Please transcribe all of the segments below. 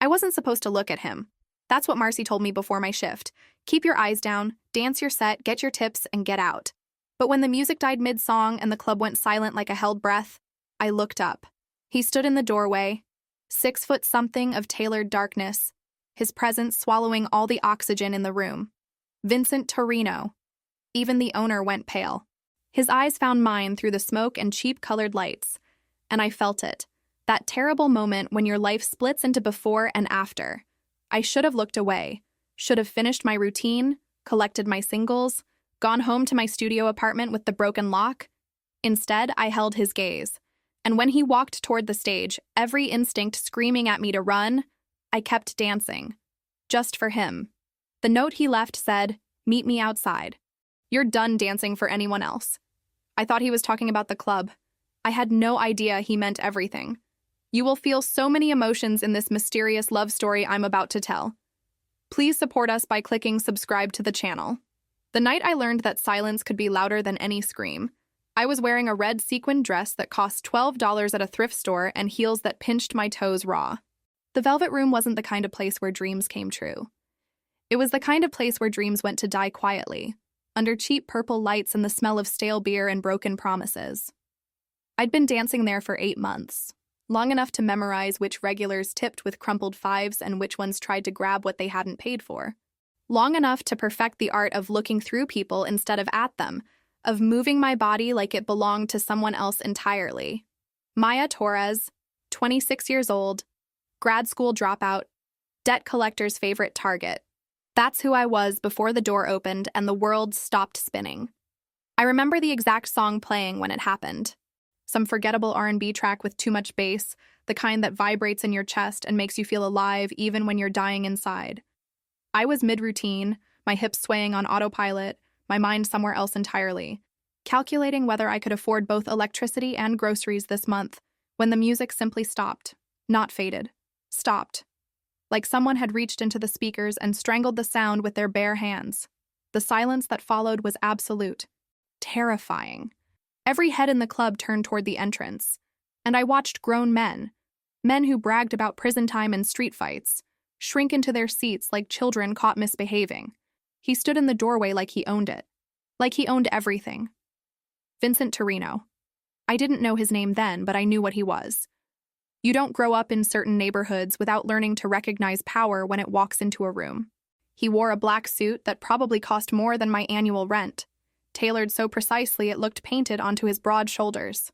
wasn't supposed to look at him. That's what Marcy told me before my shift. Keep your eyes down, dance your set, get your tips, and get out. But when the music died mid-song and the club went silent like a held breath, I looked up. He stood in the doorway, 6-foot-something of tailored darkness, his presence swallowing all the oxygen in the room. Vincent Torino. Even the owner went pale. His eyes found mine through the smoke and cheap-colored lights, and I felt it. That terrible moment when your life splits into before and after. I should have looked away, should have finished my routine, collected my singles, gone home to my studio apartment with the broken lock. Instead, I held his gaze, and when he walked toward the stage, every instinct screaming at me to run, I kept dancing. Just for him. The note he left said, "Meet me outside. You're done dancing for anyone else." I thought he was talking about the club. I had no idea he meant everything. You will feel so many emotions in this mysterious love story I'm about to tell. Please support us by clicking subscribe to the channel. The night I learned that silence could be louder than any scream, I was wearing a red sequin dress that cost $12 at a thrift store and heels that pinched my toes raw. The Velvet Room wasn't the kind of place where dreams came true. It was the kind of place where dreams went to die quietly, under cheap purple lights and the smell of stale beer and broken promises. I'd been dancing there for 8 months. Long enough to memorize which regulars tipped with crumpled fives and which ones tried to grab what they hadn't paid for. Long enough to perfect the art of looking through people instead of at them, of moving my body like it belonged to someone else entirely. Maya Torres, 26 years old, grad school dropout, debt collector's favorite target. That's who I was before the door opened and the world stopped spinning. I remember the exact song playing when it happened. Some forgettable R&B track with too much bass, the kind that vibrates in your chest and makes you feel alive even when you're dying inside. I was mid-routine, my hips swaying on autopilot, my mind somewhere else entirely, calculating whether I could afford both electricity and groceries this month, when the music simply stopped. Not faded. Stopped. Like someone had reached into the speakers and strangled the sound with their bare hands. The silence that followed was absolute. Terrifying. Every head in the club turned toward the entrance, and I watched grown men who bragged about prison time and street fights, shrink into their seats like children caught misbehaving. He stood in the doorway like he owned it. Like he owned everything. Vincent Torino. I didn't know his name then, but I knew what he was. You don't grow up in certain neighborhoods without learning to recognize power when it walks into a room. He wore a black suit that probably cost more than my annual rent, tailored so precisely it looked painted onto his broad shoulders.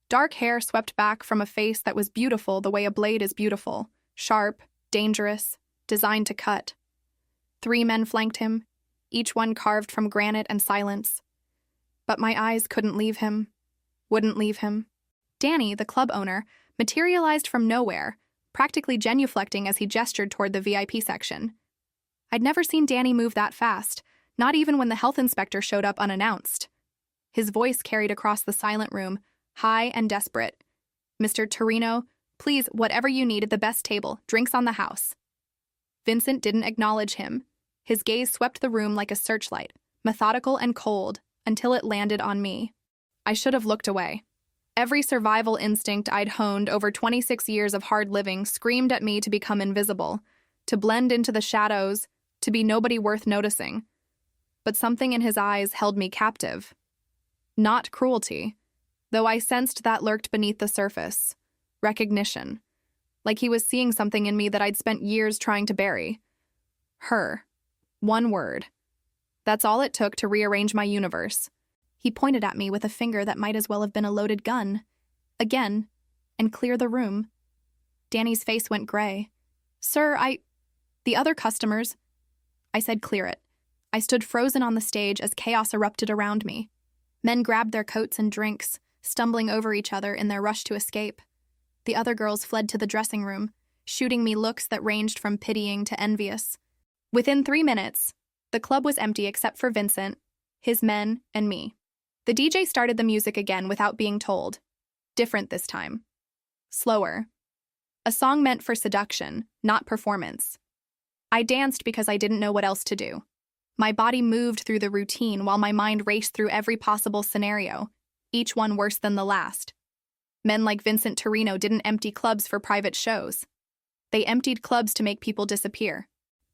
Dark hair swept back from a face that was beautiful the way a blade is beautiful, sharp, dangerous, designed to cut. 3 men flanked him, each one carved from granite and silence. But my eyes couldn't leave him, wouldn't leave him. Danny, the club owner, materialized from nowhere, practically genuflecting as he gestured toward the VIP section. I'd never seen Danny move that fast, not even when the health inspector showed up unannounced. His voice carried across the silent room, high and desperate. "Mr. Torino, please, whatever you need at the best table, drinks on the house." Vincent didn't acknowledge him. His gaze swept the room like a searchlight, methodical and cold, until it landed on me. I should have looked away. Every survival instinct I'd honed over 26 years of hard living screamed at me to become invisible, to blend into the shadows, to be nobody worth noticing. But something in his eyes held me captive. Not cruelty, though I sensed that lurked beneath the surface. Recognition. Like he was seeing something in me that I'd spent years trying to bury. Her. One word. That's all it took to rearrange my universe. He pointed at me with a finger that might as well have been a loaded gun. Again, and clear the room. Danny's face went gray. "Sir, the other customers." I said clear it. I stood frozen on the stage as chaos erupted around me. Men grabbed their coats and drinks, stumbling over each other in their rush to escape. The other girls fled to the dressing room, shooting me looks that ranged from pitying to envious. Within 3 minutes, the club was empty except for Vincent, his men, and me. The DJ started the music again without being told. Different this time. Slower. A song meant for seduction, not performance. I danced because I didn't know what else to do. My body moved through the routine while my mind raced through every possible scenario, each one worse than the last. Men like Vincent Torino didn't empty clubs for private shows. They emptied clubs to make people disappear.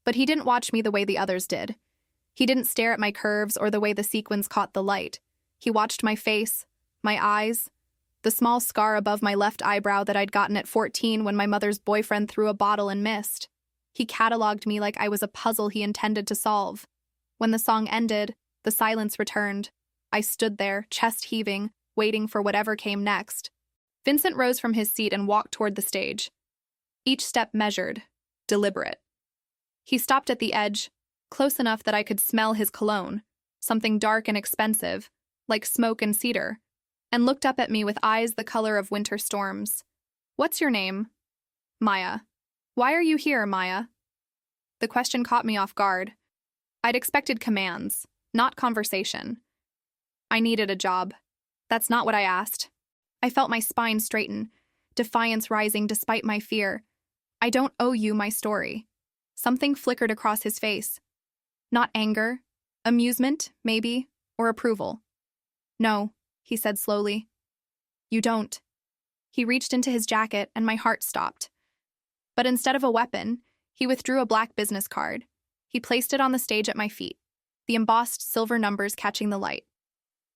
But he didn't watch me the way the others did. He didn't stare at my curves or the way the sequins caught the light. He watched my face, my eyes, the small scar above my left eyebrow that I'd gotten at 14 when my mother's boyfriend threw a bottle and missed. He cataloged me like I was a puzzle he intended to solve. When the song ended, the silence returned. I stood there, chest heaving, waiting for whatever came next. Vincent rose from his seat and walked toward the stage. Each step measured, deliberate. He stopped at the edge, close enough that I could smell his cologne, something dark and expensive, like smoke and cedar, and looked up at me with eyes the color of winter storms. "What's your name?" "Maya." "Why are you here, Maya?" The question caught me off guard. I'd expected commands, not conversation. I needed a job. That's not what I asked. I felt my spine straighten, defiance rising despite my fear. "I don't owe you my story." Something flickered across his face. Not anger, amusement, maybe, or approval. "No," he said slowly. "You don't." He reached into his jacket and my heart stopped. But instead of a weapon, he withdrew a black business card. He placed it on the stage at my feet, the embossed silver numbers catching the light.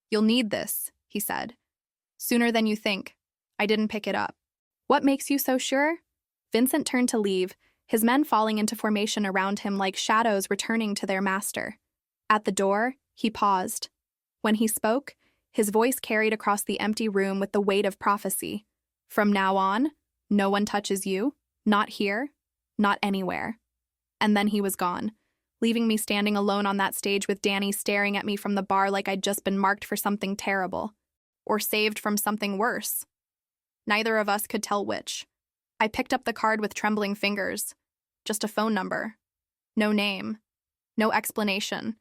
"You'll need this," he said. "Sooner than you think." I didn't pick it up. "What makes you so sure?" Vincent turned to leave, his men falling into formation around him like shadows returning to their master. At the door, he paused. When he spoke, his voice carried across the empty room with the weight of prophecy. "From now on, no one touches you, not here, not anywhere." And then he was gone, leaving me standing alone on that stage with Danny staring at me from the bar like I'd just been marked for something terrible, or saved from something worse. Neither of us could tell which. I picked up the card with trembling fingers. Just a phone number. No name. No explanation.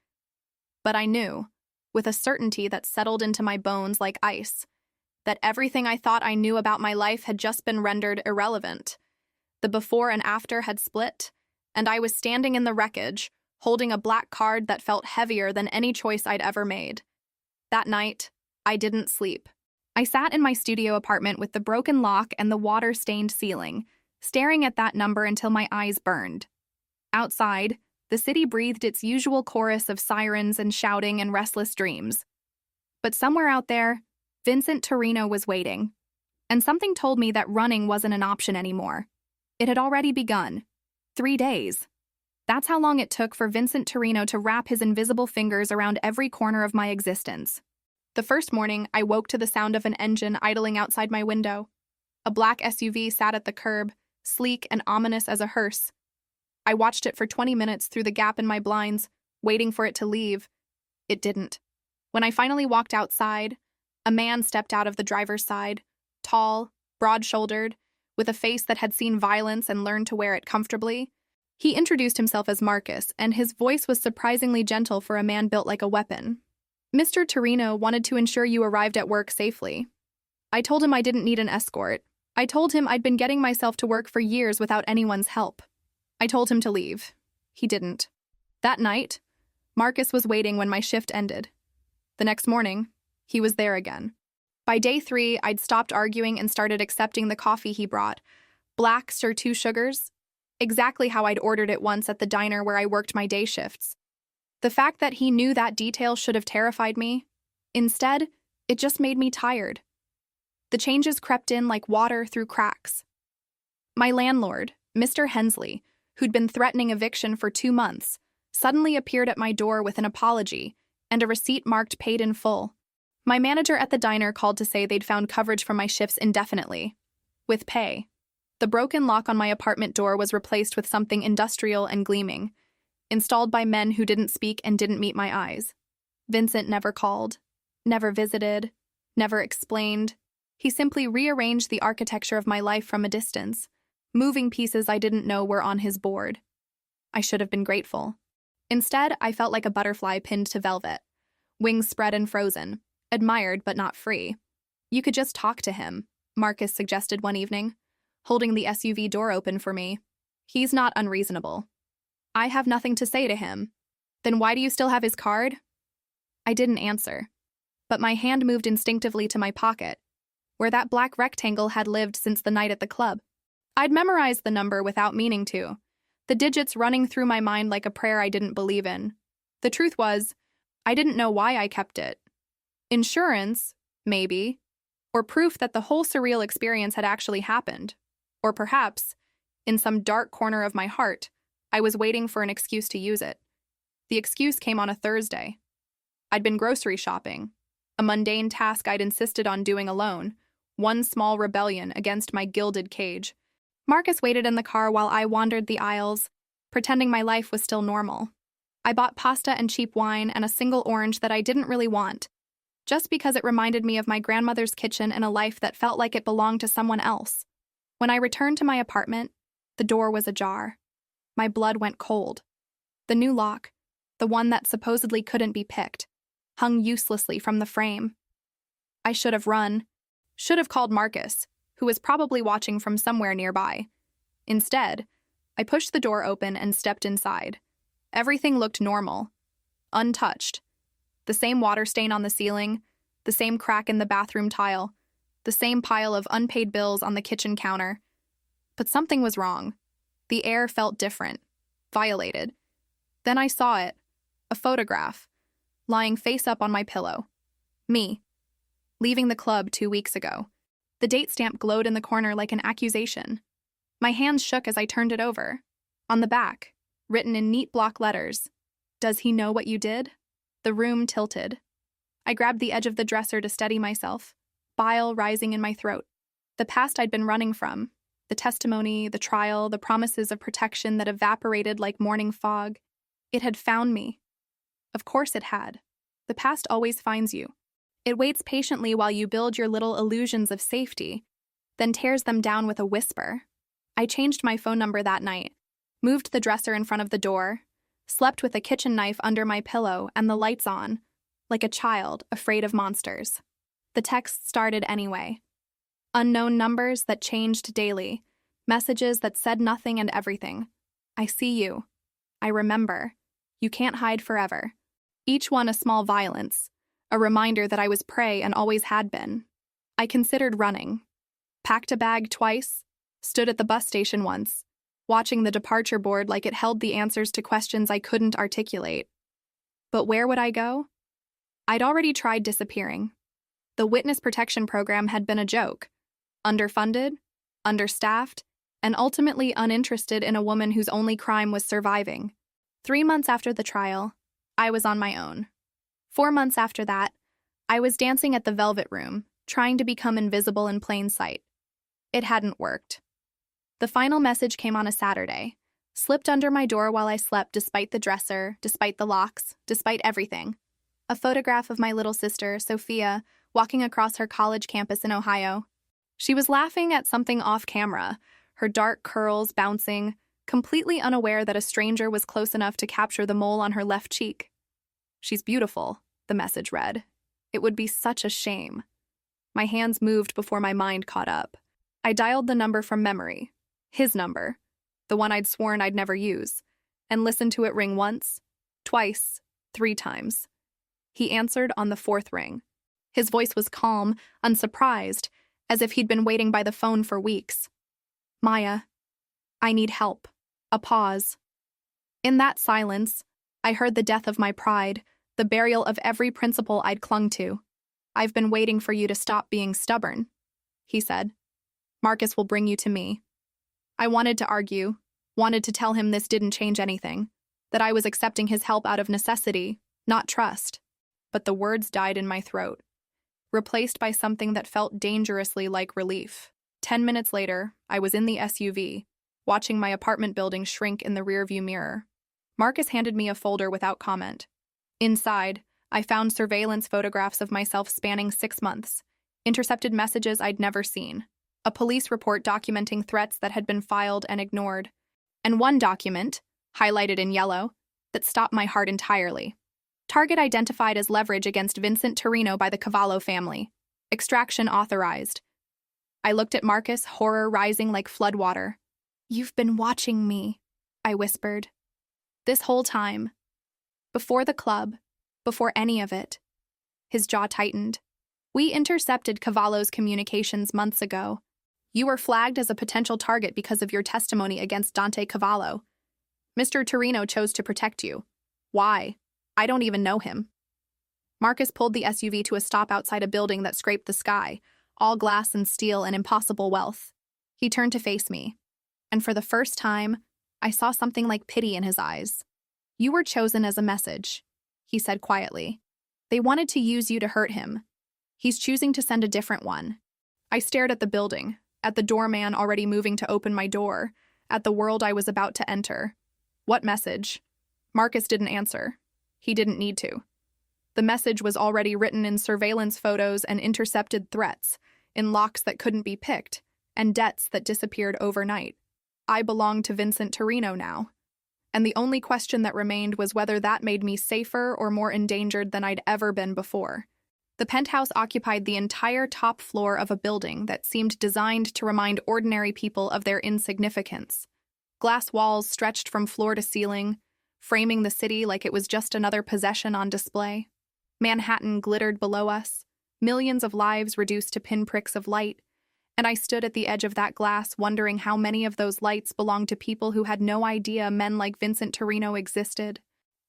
But I knew, with a certainty that settled into my bones like ice, that everything I thought I knew about my life had just been rendered irrelevant. The before and after had split, and I was standing in the wreckage, holding a black card that felt heavier than any choice I'd ever made. That night, I didn't sleep. I sat in my studio apartment with the broken lock and the water-stained ceiling, staring at that number until my eyes burned. Outside, the city breathed its usual chorus of sirens and shouting and restless dreams. But somewhere out there, Vincent Torino was waiting. And something told me that running wasn't an option anymore. It had already begun. 3 days. That's how long it took for Vincent Torino to wrap his invisible fingers around every corner of my existence. The first morning, I woke to the sound of an engine idling outside my window. A black SUV sat at the curb, sleek and ominous as a hearse. I watched it for 20 minutes through the gap in my blinds, waiting for it to leave. It didn't. When I finally walked outside, a man stepped out of the driver's side, tall, broad-shouldered, with a face that had seen violence and learned to wear it comfortably. He introduced himself as Marcus, and his voice was surprisingly gentle for a man built like a weapon. "Mr. Torino wanted to ensure you arrived at work safely." I told him I didn't need an escort. I told him I'd been getting myself to work for years without anyone's help. I told him to leave. He didn't. That night, Marcus was waiting when my shift ended. The next morning, he was there again. By day 3, I'd stopped arguing and started accepting the coffee he brought. Black, sir, 2 sugars. Exactly how I'd ordered it once at the diner where I worked my day shifts. The fact that he knew that detail should have terrified me. Instead, it just made me tired. The changes crept in like water through cracks. My landlord, Mr. Hensley, who'd been threatening eviction for 2 months, suddenly appeared at my door with an apology and a receipt marked paid in full. My manager at the diner called to say they'd found coverage for my shifts indefinitely, with pay. The broken lock on my apartment door was replaced with something industrial and gleaming, installed by men who didn't speak and didn't meet my eyes. Vincent never called, never visited, never explained. He simply rearranged the architecture of my life from a distance, moving pieces I didn't know were on his board. I should have been grateful. Instead, I felt like a butterfly pinned to velvet, wings spread and frozen, admired but not free. "You could just talk to him," Marcus suggested one evening, holding the SUV door open for me. "He's not unreasonable." "I have nothing to say to him." "Then why do you still have his card?" I didn't answer, but my hand moved instinctively to my pocket, where that black rectangle had lived since the night at the club. I'd memorized the number without meaning to, the digits running through my mind like a prayer I didn't believe in. The truth was, I didn't know why I kept it. Insurance, maybe, or proof that the whole surreal experience had actually happened. Or perhaps, in some dark corner of my heart, I was waiting for an excuse to use it. The excuse came on a Thursday. I'd been grocery shopping, a mundane task I'd insisted on doing alone, one small rebellion against my gilded cage. Marcus waited in the car while I wandered the aisles, pretending my life was still normal. I bought pasta and cheap wine and a single orange that I didn't really want, just because it reminded me of my grandmother's kitchen and a life that felt like it belonged to someone else. When I returned to my apartment, the door was ajar. My blood went cold. The new lock, the one that supposedly couldn't be picked, hung uselessly from the frame. I should have run, should have called Marcus, who was probably watching from somewhere nearby. Instead, I pushed the door open and stepped inside. Everything looked normal, untouched. The same water stain on the ceiling, the same crack in the bathroom tile, the same pile of unpaid bills on the kitchen counter. But something was wrong. The air felt different, violated. Then I saw it, a photograph, lying face up on my pillow. Me, leaving the club 2 weeks ago. The date stamp glowed in the corner like an accusation. My hands shook as I turned it over. On the back, written in neat block letters, "Does he know what you did?" The room tilted. I grabbed the edge of the dresser to steady myself, bile rising in my throat. The past I'd been running from, the testimony, the trial, the promises of protection that evaporated like morning fog, it had found me. Of course it had. The past always finds you. It waits patiently while you build your little illusions of safety, then tears them down with a whisper. I changed my phone number that night, moved the dresser in front of the door, slept with a kitchen knife under my pillow and the lights on, like a child afraid of monsters. The text started anyway. Unknown numbers that changed daily, messages that said nothing and everything. I see you. I remember. You can't hide forever. Each one a small violence, a reminder that I was prey and always had been. I considered running. Packed a bag twice, stood at the bus station once, watching the departure board like it held the answers to questions I couldn't articulate. But where would I go? I'd already tried disappearing. The witness protection program had been a joke. Underfunded, understaffed, and ultimately uninterested in a woman whose only crime was surviving. 3 months after the trial, I was on my own. 4 months after that, I was dancing at the Velvet Room, trying to become invisible in plain sight. It hadn't worked. The final message came on a Saturday, slipped under my door while I slept despite the dresser, despite the locks, despite everything. A photograph of my little sister, Sophia, walking across her college campus in Ohio. She was laughing at something off camera, her dark curls bouncing, completely unaware that a stranger was close enough to capture the mole on her left cheek. "She's beautiful," the message read. It would be such a shame. My hands moved before my mind caught up. I dialed the number from memory, his number, the one I'd sworn I'd never use, and listened to it ring once, twice, 3 times. He answered on the 4th ring. His voice was calm, unsurprised, as if he'd been waiting by the phone for weeks. "Maya, I need help." A pause. In that silence, I heard the death of my pride, the burial of every principle I'd clung to. "I've been waiting for you to stop being stubborn," he said. "Marcus will bring you to me." I wanted to argue, wanted to tell him this didn't change anything, that I was accepting his help out of necessity, not trust. But the words died in my throat, replaced by something that felt dangerously like relief. 10 minutes later, I was in the SUV, watching my apartment building shrink in the rearview mirror. Marcus handed me a folder without comment. Inside, I found surveillance photographs of myself spanning 6 months, intercepted messages I'd never seen, a police report documenting threats that had been filed and ignored, and one document, highlighted in yellow, that stopped my heart entirely. Target identified as leverage against Vincent Torino by the Cavallo family. Extraction authorized. I looked at Marcus, horror rising like floodwater. "You've been watching me," I whispered. "This whole time. Before the club, before any of it." His jaw tightened. "We intercepted Cavallo's communications months ago. You were flagged as a potential target because of your testimony against Dante Cavallo. Mr. Torino chose to protect you. Why? I don't even know him. Marcus pulled the SUV to a stop outside a building that scraped the sky, all glass and steel and impossible wealth. He turned to face me, and for the first time, I saw something like pity in his eyes. You were chosen as a message, he said quietly. They wanted to use you to hurt him. He's choosing to send a different one. I stared at the building, at the doorman already moving to open my door, at the world I was about to enter. What message? Marcus didn't answer. He didn't need to. The message was already written in surveillance photos and intercepted threats, in locks that couldn't be picked, and debts that disappeared overnight. I belonged to Vincent Torino now, and the only question that remained was whether that made me safer or more endangered than I'd ever been before. The penthouse occupied the entire top floor of a building that seemed designed to remind ordinary people of their insignificance. Glass walls stretched from floor to ceiling, framing the city like it was just another possession on display. Manhattan glittered below us, millions of lives reduced to pinpricks of light, and I stood at the edge of that glass wondering how many of those lights belonged to people who had no idea men like Vincent Torino existed.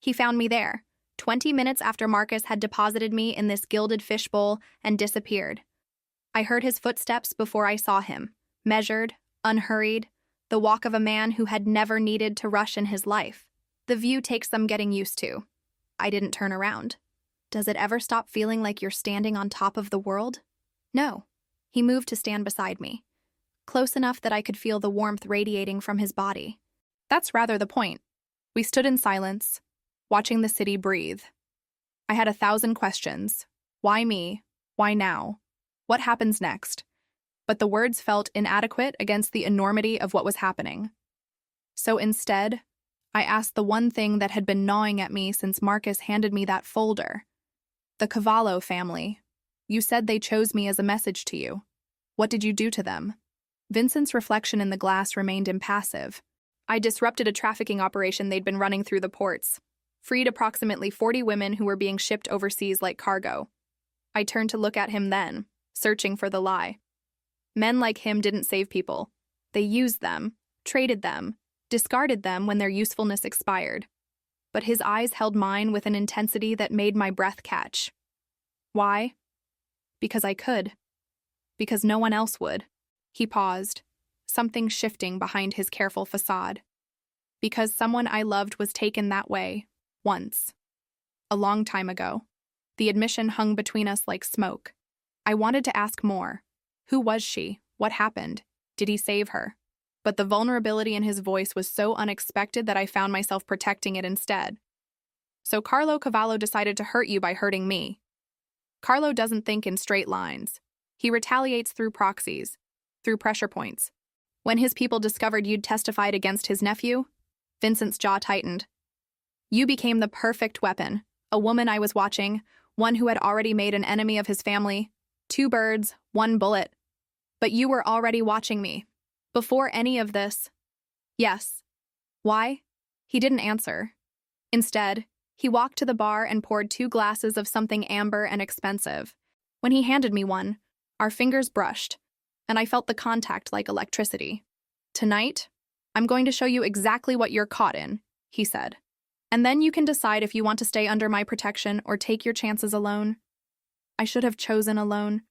He found me there, 20 minutes after Marcus had deposited me in this gilded fishbowl and disappeared. I heard his footsteps before I saw him, measured, unhurried, the walk of a man who had never needed to rush in his life. The view takes some getting used to. I didn't turn around. Does it ever stop feeling like you're standing on top of the world? No. He moved to stand beside me, close enough that I could feel the warmth radiating from his body. That's rather the point. We stood in silence, watching the city breathe. I had 1,000 questions. Why me? Why now? What happens next? But the words felt inadequate against the enormity of what was happening. So instead, I asked the one thing that had been gnawing at me since Marcus handed me that folder. The Cavallo family. You said they chose me as a message to you. What did you do to them? Vincent's reflection in the glass remained impassive. I disrupted a trafficking operation they'd been running through the ports, freed approximately 40 women who were being shipped overseas like cargo. I turned to look at him then, searching for the lie. Men like him didn't save people. They used them, traded them, discarded them when their usefulness expired. But his eyes held mine with an intensity that made my breath catch. Why? Because I could. Because no one else would. He paused, something shifting behind his careful facade. Because someone I loved was taken that way, once. A long time ago. The admission hung between us like smoke. I wanted to ask more. Who was she? What happened? Did he save her? But the vulnerability in his voice was so unexpected that I found myself protecting it instead. So Carlo Cavallo decided to hurt you by hurting me. Carlo doesn't think in straight lines. He retaliates through proxies, through pressure points. When his people discovered you'd testified against his nephew, Vincent's jaw tightened. You became the perfect weapon, a woman I was watching, one who had already made an enemy of his family. 2 birds, 1 bullet. But you were already watching me. Before any of this. Yes. Why? He didn't answer. Instead, he walked to the bar and poured 2 glasses of something amber and expensive. When he handed me one, our fingers brushed, and I felt the contact like electricity. Tonight, I'm going to show you exactly what you're caught in, he said. And then you can decide if you want to stay under my protection or take your chances alone. I should have chosen alone.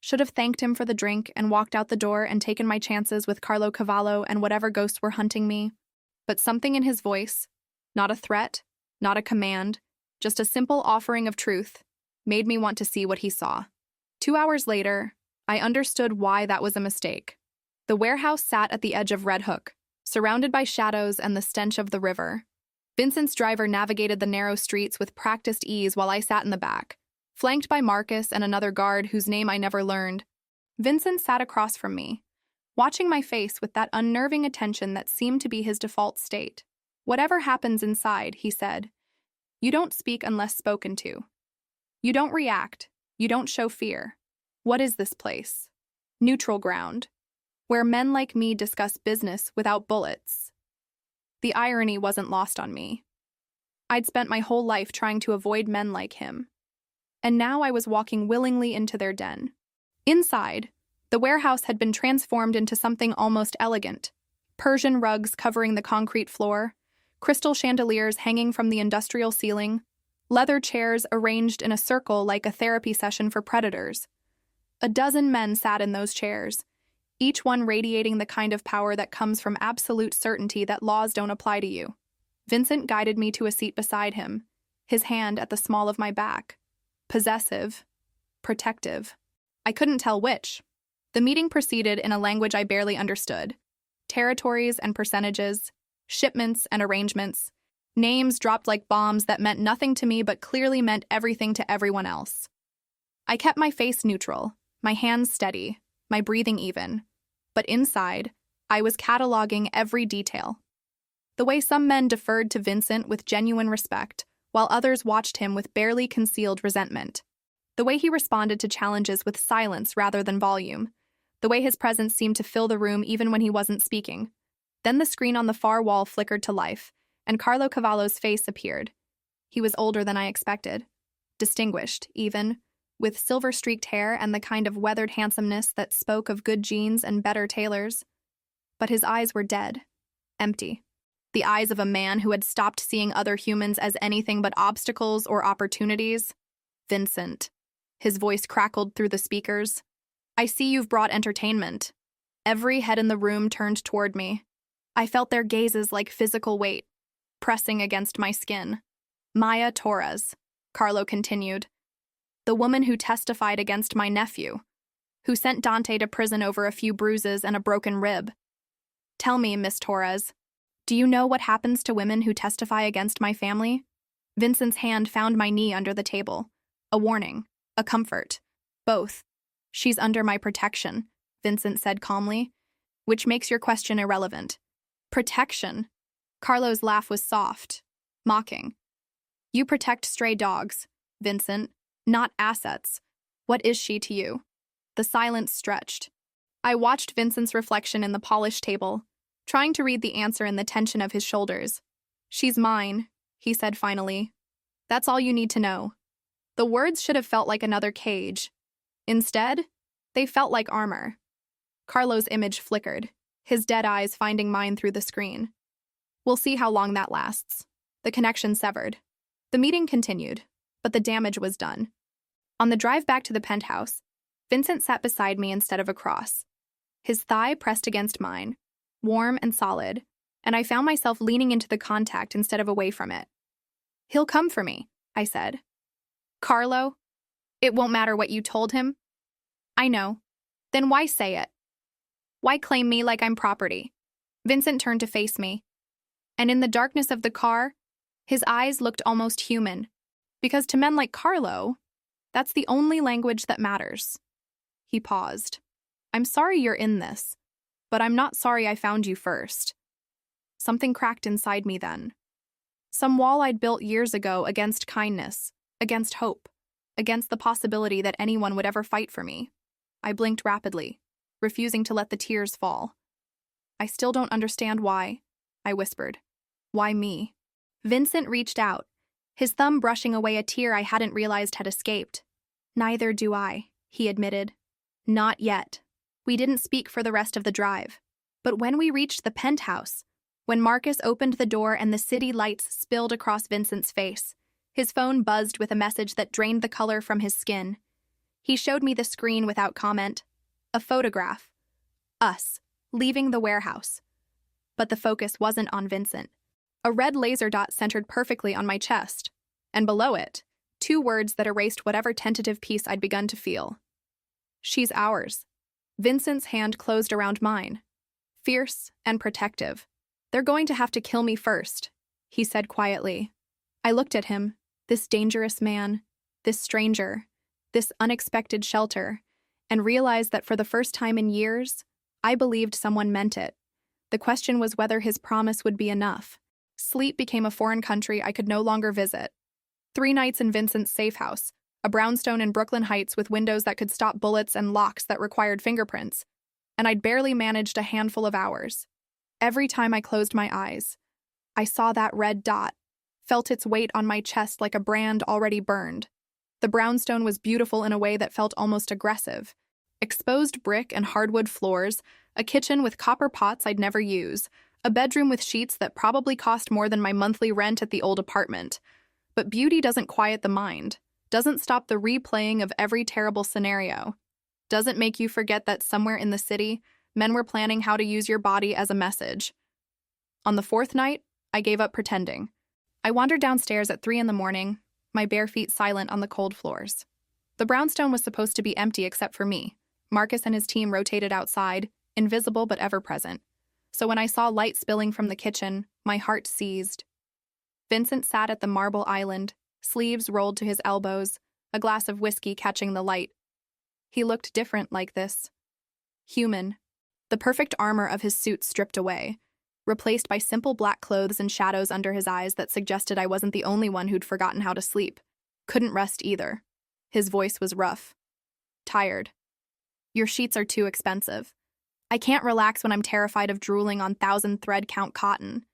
Should have thanked him for the drink and walked out the door and taken my chances with Carlo Cavallo and whatever ghosts were hunting me. But something in his voice, not a threat, not a command, just a simple offering of truth, made me want to see what he saw. 2 hours later, I understood why that was a mistake. The warehouse sat at the edge of Red Hook, surrounded by shadows and the stench of the river. Vincent's driver navigated the narrow streets with practiced ease while I sat in the back, flanked by Marcus and another guard whose name I never learned. Vincent sat across from me, watching my face with that unnerving attention that seemed to be his default state. Whatever happens inside, he said, you don't speak unless spoken to. You don't react. You don't show fear. What is this place? Neutral ground, where men like me discuss business without bullets. The irony wasn't lost on me. I'd spent my whole life trying to avoid men like him. And now I was walking willingly into their den. Inside, The warehouse had been transformed into something almost elegant. Persian rugs covering the concrete floor, crystal chandeliers hanging from the industrial ceiling, leather chairs arranged in a circle like a therapy session for predators. A dozen men sat in those chairs, each one radiating the kind of power that comes from absolute certainty that laws don't apply to you. Vincent guided me to a seat beside him, his hand at the small of my back. Possessive, protective. I couldn't tell which. The meeting proceeded in a language I barely understood. Territories and percentages, shipments and arrangements, names dropped like bombs that meant nothing to me but clearly meant everything to everyone else. I kept my face neutral, my hands steady, my breathing even. But inside, I was cataloging every detail. The way some men deferred to Vincent with genuine respect, while others watched him with barely concealed resentment. The way he responded to challenges with silence rather than volume. The way his presence seemed to fill the room even when he wasn't speaking. Then the screen on the far wall flickered to life, and Carlo Cavallo's face appeared. He was older than I expected. Distinguished, even, with silver-streaked hair and the kind of weathered handsomeness that spoke of good genes and better tailors. But his eyes were dead, empty. The eyes of a man who had stopped seeing other humans as anything but obstacles or opportunities. Vincent. His voice crackled through the speakers. I see you've brought entertainment. Every head in the room turned toward me. I felt their gazes like physical weight, pressing against my skin. Maya Torres, Carlo continued. The woman who testified against my nephew, who sent Dante to prison over a few bruises and a broken rib. Tell me, Miss Torres, do you know what happens to women who testify against my family? Vincent's hand found my knee under the table. A warning, a comfort, both. She's under my protection, Vincent said calmly, which makes your question irrelevant. Protection? Carlo's laugh was soft, mocking. You protect stray dogs, Vincent, not assets. What is she to you? The silence stretched. I watched Vincent's reflection in the polished table, trying to read the answer in the tension of his shoulders. She's mine, he said finally. That's all you need to know. The words should have felt like another cage. Instead, they felt like armor. Carlo's image flickered, his dead eyes finding mine through the screen. We'll see how long that lasts. The connection severed. The meeting continued, but the damage was done. On the drive back to the penthouse, Vincent sat beside me instead of across. His thigh pressed against mine, warm and solid, and I found myself leaning into the contact instead of away from it. He'll come for me, I said. Carlo? It won't matter what you told him? I know. Then why say it? Why claim me like I'm property? Vincent turned to face me, and in the darkness of the car, his eyes looked almost human, because to men like Carlo, that's the only language that matters. He paused. I'm sorry you're in this, but I'm not sorry I found you first. Something cracked inside me then. Some wall I'd built years ago against kindness, against hope, against the possibility that anyone would ever fight for me. I blinked rapidly, refusing to let the tears fall. I still don't understand why, I whispered. Why me? Vincent reached out, his thumb brushing away a tear I hadn't realized had escaped. Neither do I, he admitted. Not yet. We didn't speak for the rest of the drive. But when we reached the penthouse, when Marcus opened the door and the city lights spilled across Vincent's face, his phone buzzed with a message that drained the color from his skin. He showed me the screen without comment. A photograph. Us, leaving the warehouse. But the focus wasn't on Vincent. A red laser dot centered perfectly on my chest, and below it, 2 words that erased whatever tentative peace I'd begun to feel. She's ours. Vincent's hand closed around mine. Fierce and protective. They're going to have to kill me first, he said quietly. I looked at him, this dangerous man, this stranger, this unexpected shelter, and realized that for the first time in years, I believed someone meant it. The question was whether his promise would be enough. Sleep became a foreign country I could no longer visit. 3 nights in Vincent's safe house, a brownstone in Brooklyn Heights with windows that could stop bullets and locks that required fingerprints, and I'd barely managed a handful of hours. Every time I closed my eyes, I saw that red dot, felt its weight on my chest like a brand already burned. The brownstone was beautiful in a way that felt almost aggressive, Exposed brick and hardwood floors, a kitchen with copper pots I'd never use, a bedroom with sheets that probably cost more than my monthly rent at the old apartment. But beauty doesn't quiet the mind, doesn't stop the replaying of every terrible scenario, doesn't make you forget that somewhere in the city, men were planning how to use your body as a message. On the fourth night, I gave up pretending. I wandered downstairs at 3 a.m, my bare feet silent on the cold floors. The brownstone was supposed to be empty except for me. Marcus and his team rotated outside, invisible but ever-present. So when I saw light spilling from the kitchen, my heart seized. Vincent sat at the marble island, sleeves rolled to his elbows, a glass of whiskey catching the light. He looked different like this. Human. The perfect armor of his suit stripped away, replaced by simple black clothes and shadows under his eyes that suggested I wasn't the only one who'd forgotten how to sleep. Couldn't rest either. His voice was rough. Tired. Your sheets are too expensive. I can't relax when I'm terrified of drooling on 1,000-thread count cotton.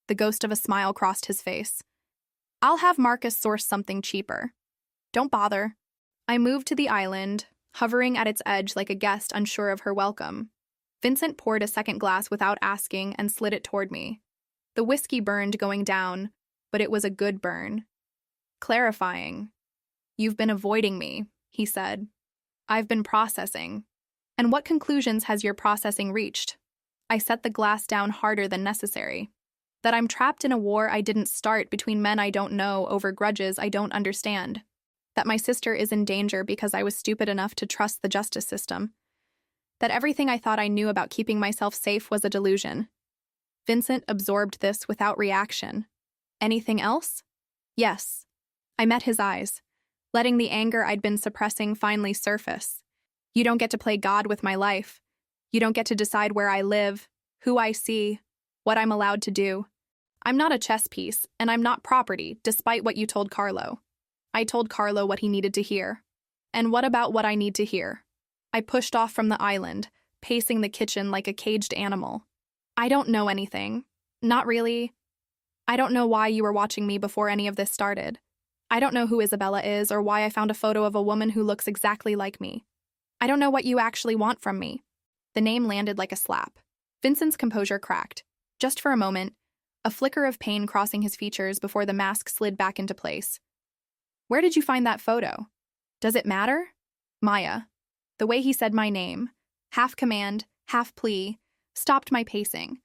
The ghost of a smile crossed his face. I'll have Marcus source something cheaper. Don't bother. I moved to the island, hovering at its edge like a guest unsure of her welcome. Vincent poured a second glass without asking and slid it toward me. The whiskey burned going down, but it was a good burn. Clarifying. You've been avoiding me, he said. I've been processing. And what conclusions has your processing reached? I set the glass down harder than necessary. That I'm trapped in a war I didn't start between men I don't know over grudges I don't understand. That my sister is in danger because I was stupid enough to trust the justice system. That everything I thought I knew about keeping myself safe was a delusion. Vincent absorbed this without reaction. Anything else? Yes. I met his eyes, letting the anger I'd been suppressing finally surface. You don't get to play God with my life. You don't get to decide where I live, who I see, what I'm allowed to do. I'm not a chess piece, and I'm not property, despite what you told Carlo. I told Carlo what he needed to hear. And what about what I need to hear? I pushed off from the island, pacing the kitchen like a caged animal. I don't know anything. Not really. I don't know why you were watching me before any of this started. I don't know who Isabella is or why I found a photo of a woman who looks exactly like me. I don't know what you actually want from me. The name landed like a slap. Vincent's composure cracked. Just for a moment, a flicker of pain crossing his features before the mask slid back into place. Where did you find that photo? Does it matter? Maya. The way he said my name, half command, half plea, stopped my pacing.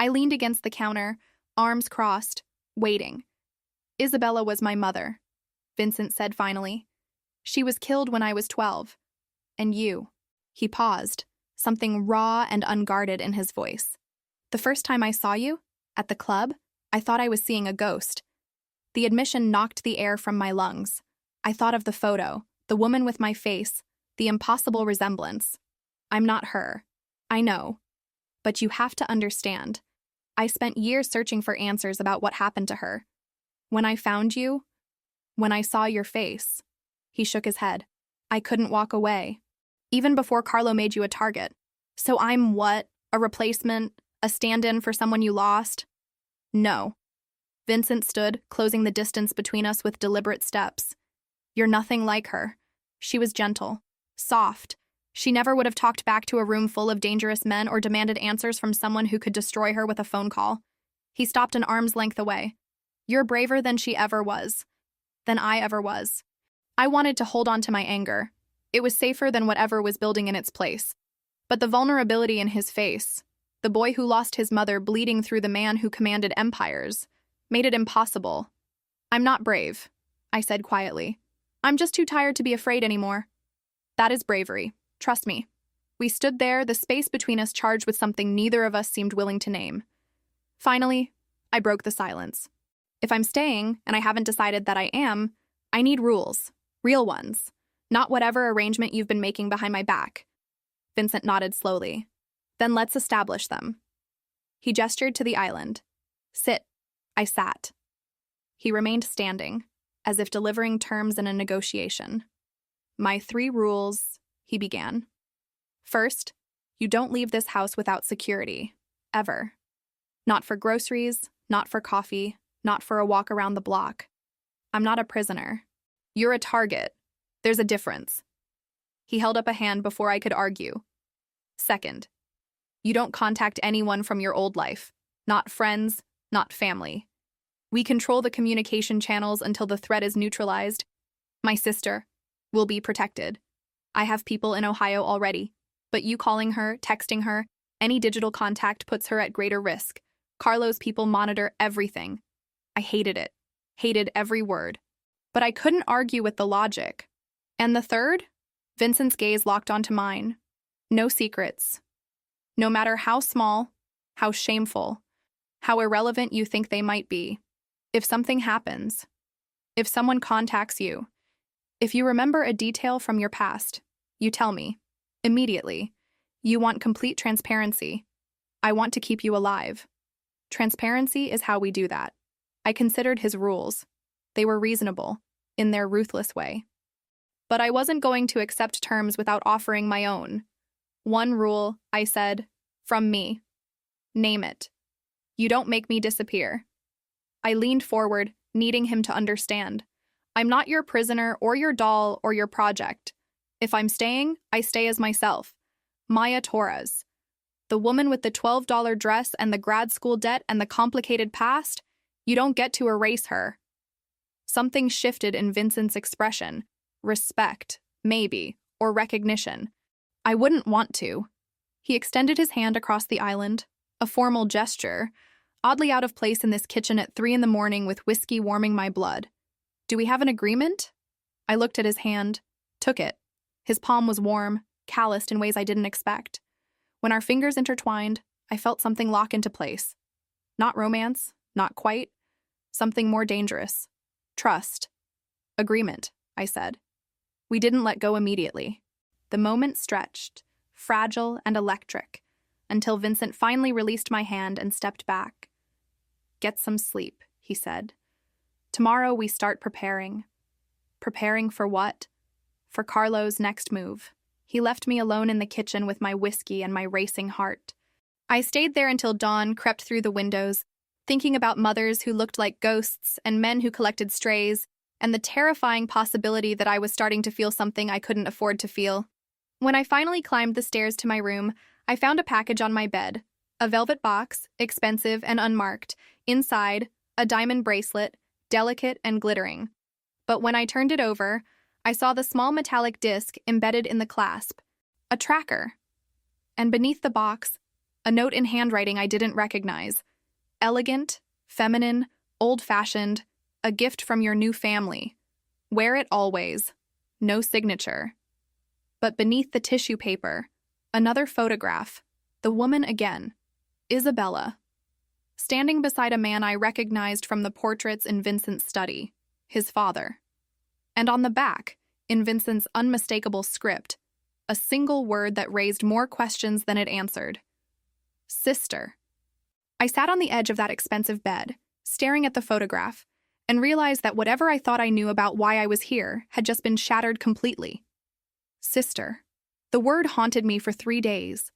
I leaned against the counter, arms crossed, waiting. Isabella was my mother, Vincent said finally. She was killed when I was 12. And you. He paused, something raw and unguarded in his voice. The first time I saw you, at the club, I thought I was seeing a ghost. The admission knocked the air from my lungs. I thought of the photo, the woman with my face, the impossible resemblance. I'm not her. I know. But you have to understand. I spent years searching for answers about what happened to her. When I found you, when I saw your face, he shook his head. I couldn't walk away. Even before Carlo made you a target. So I'm what? A replacement? A stand-in for someone you lost? No. Vincent stood, closing the distance between us with deliberate steps. You're nothing like her. She was gentle, soft. She never would have talked back to a room full of dangerous men or demanded answers from someone who could destroy her with a phone call. He stopped an arm's length away. You're braver than she ever was. Than I ever was. I wanted to hold on to my anger. It was safer than whatever was building in its place. But the vulnerability in his face, the boy who lost his mother bleeding through the man who commanded empires, made it impossible. I'm not brave, I said quietly. I'm just too tired to be afraid anymore. That is bravery. Trust me. We stood there, the space between us charged with something neither of us seemed willing to name. Finally, I broke the silence. If I'm staying, and I haven't decided that I am, I need rules. Real ones. Not whatever arrangement you've been making behind my back. Vincent nodded slowly. Then let's establish them. He gestured to the island. Sit. I sat. He remained standing, as if delivering terms in a negotiation. My 3 rules, he began. First, you don't leave this house without security. Ever. Not for groceries, not for coffee, not for a walk around the block. I'm not a prisoner. You're a target. There's a difference. He held up a hand before I could argue. Second, you don't contact anyone from your old life. Not friends, not family. We control the communication channels until the threat is neutralized. My sister will be protected. I have people in Ohio already, but you calling her, texting her, any digital contact puts her at greater risk. Carlo's people monitor everything. I hated it. Hated every word. But I couldn't argue with the logic. And the third? Vincent's gaze locked onto mine. No secrets. No matter how small, how shameful, how irrelevant you think they might be. If something happens, if someone contacts you, if you remember a detail from your past, you tell me. Immediately. You want complete transparency. I want to keep you alive. Transparency is how we do that. I considered his rules. They were reasonable, in their ruthless way. But I wasn't going to accept terms without offering my own. One rule, I said, from me. Name it. You don't make me disappear. I leaned forward, needing him to understand. I'm not your prisoner or your doll or your project. If I'm staying, I stay as myself. Maya Torres. The woman with the $12 dress and the grad school debt and the complicated past, you don't get to erase her. Something shifted in Vincent's expression. Respect, maybe, or recognition. I wouldn't want to. He extended his hand across the island, a formal gesture, oddly out of place in this kitchen at 3 a.m. with whiskey warming my blood. Do we have an agreement? I looked at his hand, took it. His palm was warm, calloused in ways I didn't expect. When our fingers intertwined, I felt something lock into place. Not romance, not quite. Something more dangerous. Trust. Agreement, I said. We didn't let go immediately. The moment stretched, fragile and electric, until Vincent finally released my hand and stepped back. Get some sleep, he said. Tomorrow we start preparing. Preparing for what? For Carlo's next move. He left me alone in the kitchen with my whiskey and my racing heart. I stayed there until dawn crept through the windows, thinking about mothers who looked like ghosts and men who collected strays, and the terrifying possibility that I was starting to feel something I couldn't afford to feel. When I finally climbed the stairs to my room, I found a package on my bed. A velvet box, expensive and unmarked. Inside, a diamond bracelet, delicate and glittering. But when I turned it over, I saw the small metallic disc embedded in the clasp. A tracker. And beneath the box, a note in handwriting I didn't recognize. Elegant, feminine, old-fashioned, a gift from your new family. Wear it always. No signature. But beneath the tissue paper, another photograph. The woman again. Isabella. Standing beside a man I recognized from the portraits in Vincent's study. His father. And on the back, in Vincent's unmistakable script, a single word that raised more questions than it answered. Sister. I sat on the edge of that expensive bed, staring at the photograph, and realized that whatever I thought I knew about why I was here had just been shattered completely. Sister. The word haunted me for 3 days.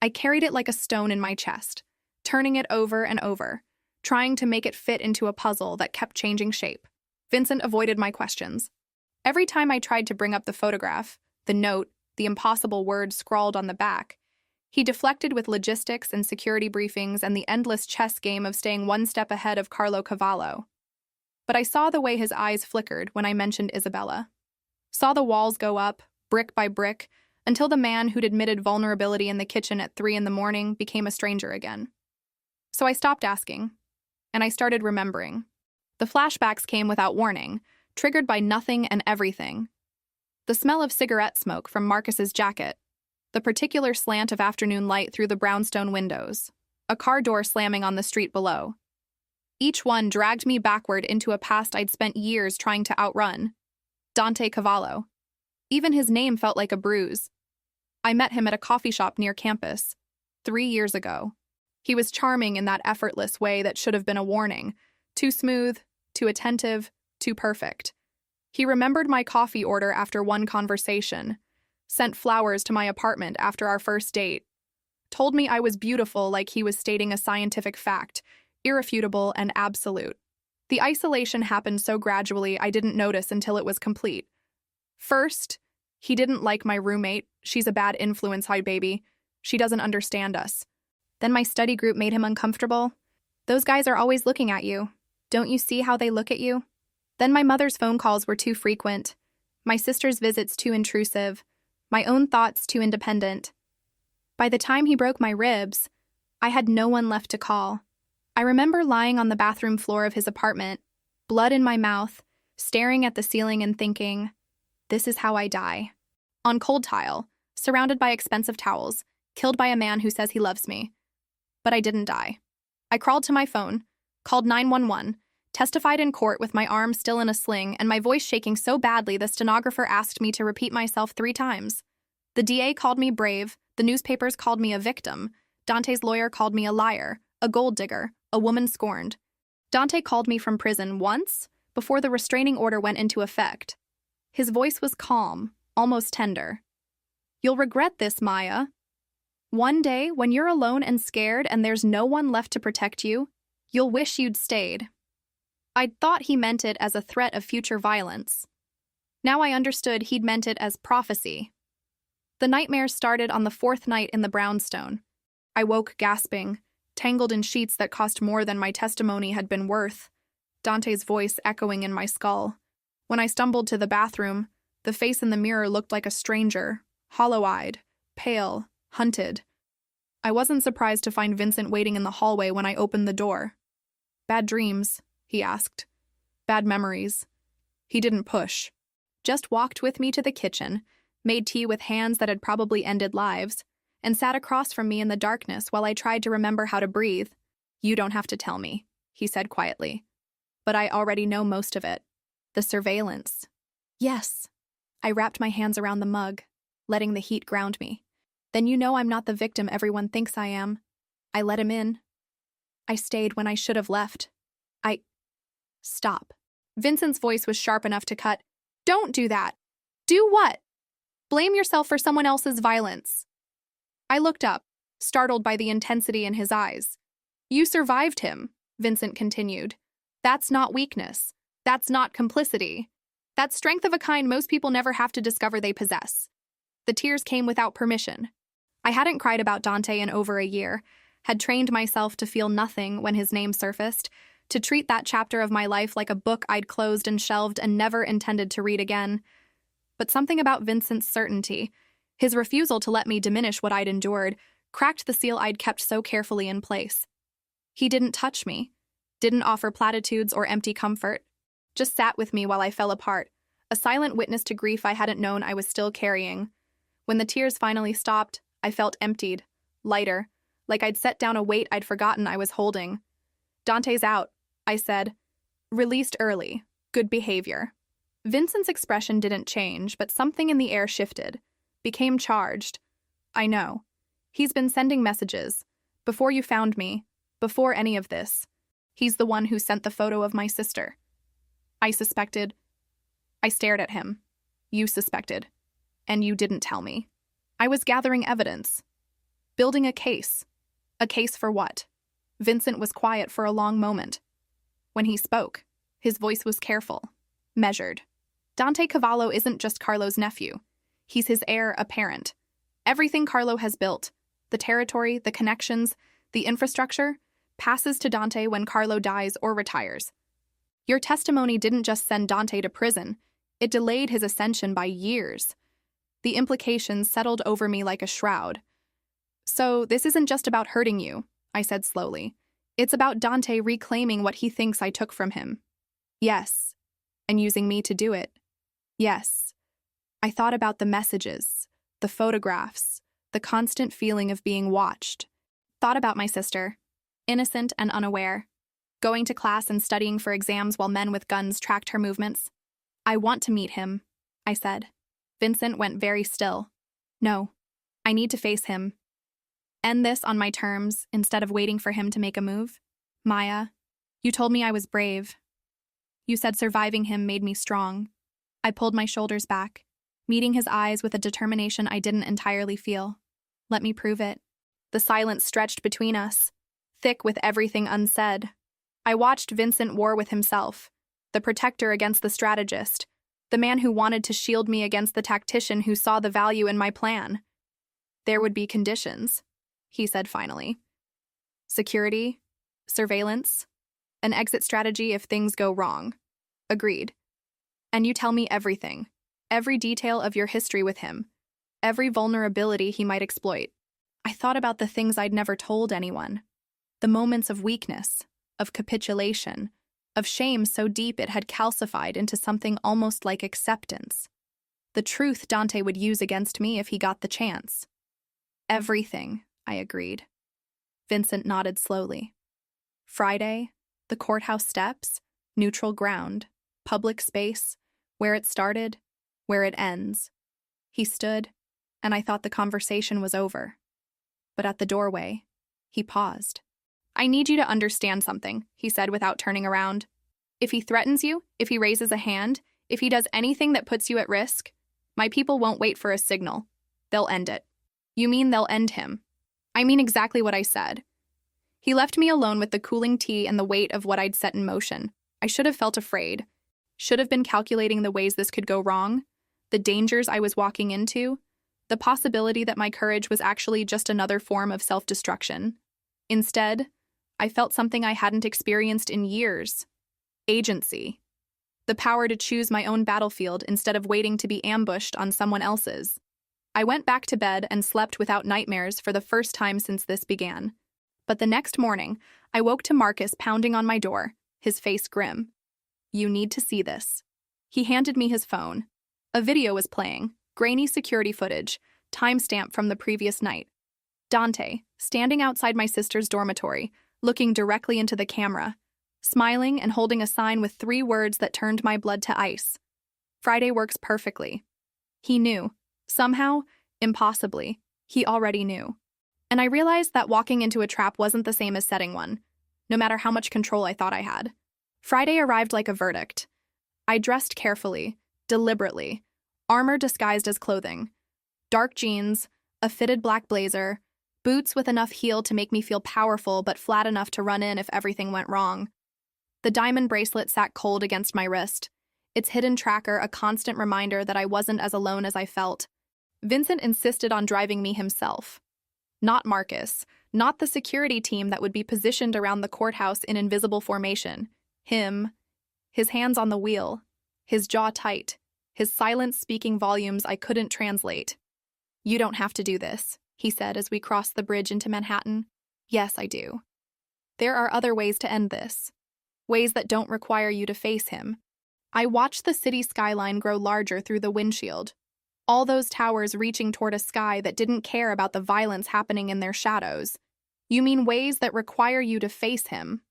I carried it like a stone in my chest, turning it over and over, trying to make it fit into a puzzle that kept changing shape. Vincent avoided my questions. Every time I tried to bring up the photograph, the note, the impossible word scrawled on the back, he deflected with logistics and security briefings and the endless chess game of staying one step ahead of Carlo Cavallo. But I saw the way his eyes flickered when I mentioned Isabella. Saw the walls go up, brick by brick, until the man who'd admitted vulnerability in the kitchen at 3 a.m. became a stranger again. So I stopped asking, and I started remembering. The flashbacks came without warning, triggered by nothing and everything. The smell of cigarette smoke from Marcus's jacket, the particular slant of afternoon light through the brownstone windows, a car door slamming on the street below. Each one dragged me backward into a past I'd spent years trying to outrun. Dante Cavallo. Even his name felt like a bruise. I met him at a coffee shop near campus, 3 years ago. He was charming in that effortless way that should have been a warning. Too smooth, too attentive, too perfect. He remembered my coffee order after one conversation, sent flowers to my apartment after our first date, told me I was beautiful like he was stating a scientific fact, irrefutable and absolute. The isolation happened so gradually I didn't notice until it was complete. First, He didn't like my roommate. She's a bad influence, hi baby. She doesn't understand us. Then my study group made him uncomfortable. Those guys are always looking at you. Don't you see how they look at you? Then my mother's phone calls were too frequent. My sister's visits too intrusive. My own thoughts too independent. By the time he broke my ribs, I had no one left to call. I remember lying on the bathroom floor of his apartment, blood in my mouth, staring at the ceiling and thinking, this is how I die. On cold tile, surrounded by expensive towels, killed by a man who says he loves me. But I didn't die. I crawled to my phone, called 911, testified in court with my arm still in a sling and my voice shaking so badly the stenographer asked me to repeat myself 3 times. The DA called me brave, the newspapers called me a victim, Dante's lawyer called me a liar, a gold digger, a woman scorned. Dante called me from prison once, before the restraining order went into effect. His voice was calm, almost tender. You'll regret this, Maya. One day, when you're alone and scared and there's no one left to protect you, you'll wish you'd stayed. I'd thought he meant it as a threat of future violence. Now I understood he'd meant it as prophecy. The nightmares started on the 4th night in the brownstone. I woke gasping, tangled in sheets that cost more than my testimony had been worth, Dante's voice echoing in my skull. When I stumbled to the bathroom, the face in the mirror looked like a stranger, hollow-eyed, pale, hunted. I wasn't surprised to find Vincent waiting in the hallway when I opened the door. Bad dreams, he asked. Bad memories. He didn't push. Just walked with me to the kitchen, made tea with hands that had probably ended lives, and sat across from me in the darkness while I tried to remember how to breathe. You don't have to tell me, he said quietly. But I already know most of it. The surveillance. Yes. I wrapped my hands around the mug, letting the heat ground me. Then you know I'm not the victim everyone thinks I am. I let him in. I stayed when I should have left. Stop. Vincent's voice was sharp enough to cut. Don't do that. Do what? Blame yourself for someone else's violence. I looked up, startled by the intensity in his eyes. You survived him, Vincent continued. That's not weakness. That's not complicity. That's strength of a kind most people never have to discover they possess. The tears came without permission. I hadn't cried about Dante in over a year, had trained myself to feel nothing when his name surfaced, to treat that chapter of my life like a book I'd closed and shelved and never intended to read again. But something about Vincent's certainty, his refusal to let me diminish what I'd endured, cracked the seal I'd kept so carefully in place. He didn't touch me, didn't offer platitudes or empty comfort, just sat with me while I fell apart, a silent witness to grief I hadn't known I was still carrying. When the tears finally stopped, I felt emptied, lighter, like I'd set down a weight I'd forgotten I was holding. Dante's out, I said. Released early. Good behavior. Vincent's expression didn't change, but something in the air shifted, became charged. I know. He's been sending messages. Before you found me, before any of this. He's the one who sent the photo of my sister. I suspected. I stared at him. You suspected. And you didn't tell me. I was gathering evidence. Building a case. A case for what? Vincent was quiet for a long moment. When he spoke, his voice was careful, measured. Dante Cavallo isn't just Carlo's nephew. He's his heir apparent. Everything Carlo has built, the territory, the connections, the infrastructure, passes to Dante when Carlo dies or retires. Your testimony didn't just send Dante to prison, it delayed his ascension by years. The implications settled over me like a shroud. So this isn't just about hurting you, I said slowly. It's about Dante reclaiming what he thinks I took from him. Yes. And using me to do it. Yes. I thought about the messages, the photographs, the constant feeling of being watched. Thought about my sister, innocent and unaware, going to class and studying for exams while men with guns tracked her movements. I want to meet him, I said. Vincent went very still. No, I need to face him. End this on my terms instead of waiting for him to make a move. Maya, you told me I was brave. You said surviving him made me strong. I pulled my shoulders back, meeting his eyes with a determination I didn't entirely feel. Let me prove it. The silence stretched between us, thick with everything unsaid. I watched Vincent war with himself, the protector against the strategist, The man who wanted to shield me against the tactician who saw the value in my plan. There would be conditions, he said finally. Security, surveillance, an exit strategy if things go wrong. Agreed. And you tell me everything, every detail of your history with him, every vulnerability he might exploit. I thought about the things I'd never told anyone, the moments of weakness, of capitulation, of shame so deep it had calcified into something almost like acceptance. The truth Dante would use against me if he got the chance. Everything, I agreed. Vincent nodded slowly. Friday, the courthouse steps, neutral ground, public space, where it started, where it ends. He stood, and I thought the conversation was over. But at the doorway, he paused. I need you to understand something, he said without turning around. If he threatens you, if he raises a hand, if he does anything that puts you at risk, my people won't wait for a signal. They'll end it. You mean they'll end him? I mean exactly what I said. He left me alone with the cooling tea and the weight of what I'd set in motion. I should have felt afraid. Should have been calculating the ways this could go wrong, the dangers I was walking into, the possibility that my courage was actually just another form of self-destruction. Instead, I felt something I hadn't experienced in years. Agency. The power to choose my own battlefield instead of waiting to be ambushed on someone else's. I went back to bed and slept without nightmares for the first time since this began. But the next morning, I woke to Marcus pounding on my door, his face grim. You need to see this. He handed me his phone. A video was playing, grainy security footage, timestamp from the previous night. Dante, standing outside my sister's dormitory, looking directly into the camera, smiling and holding a sign with 3 words that turned my blood to ice. Friday works perfectly. He knew. Somehow, impossibly, he already knew. And I realized that walking into a trap wasn't the same as setting one, no matter how much control I thought I had. Friday arrived like a verdict. I dressed carefully, deliberately, armor disguised as clothing. Dark jeans, a fitted black blazer, boots with enough heel to make me feel powerful but flat enough to run in if everything went wrong. The diamond bracelet sat cold against my wrist, its hidden tracker a constant reminder that I wasn't as alone as I felt. Vincent insisted on driving me himself. Not Marcus, not the security team that would be positioned around the courthouse in invisible formation. Him, his hands on the wheel, his jaw tight, his silence speaking volumes I couldn't translate. You don't have to do this, he said as we crossed the bridge into Manhattan. Yes, I do. There are other ways to end this. Ways that don't require you to face him. I watched the city skyline grow larger through the windshield. All those towers reaching toward a sky that didn't care about the violence happening in their shadows. You mean ways that require you to face him?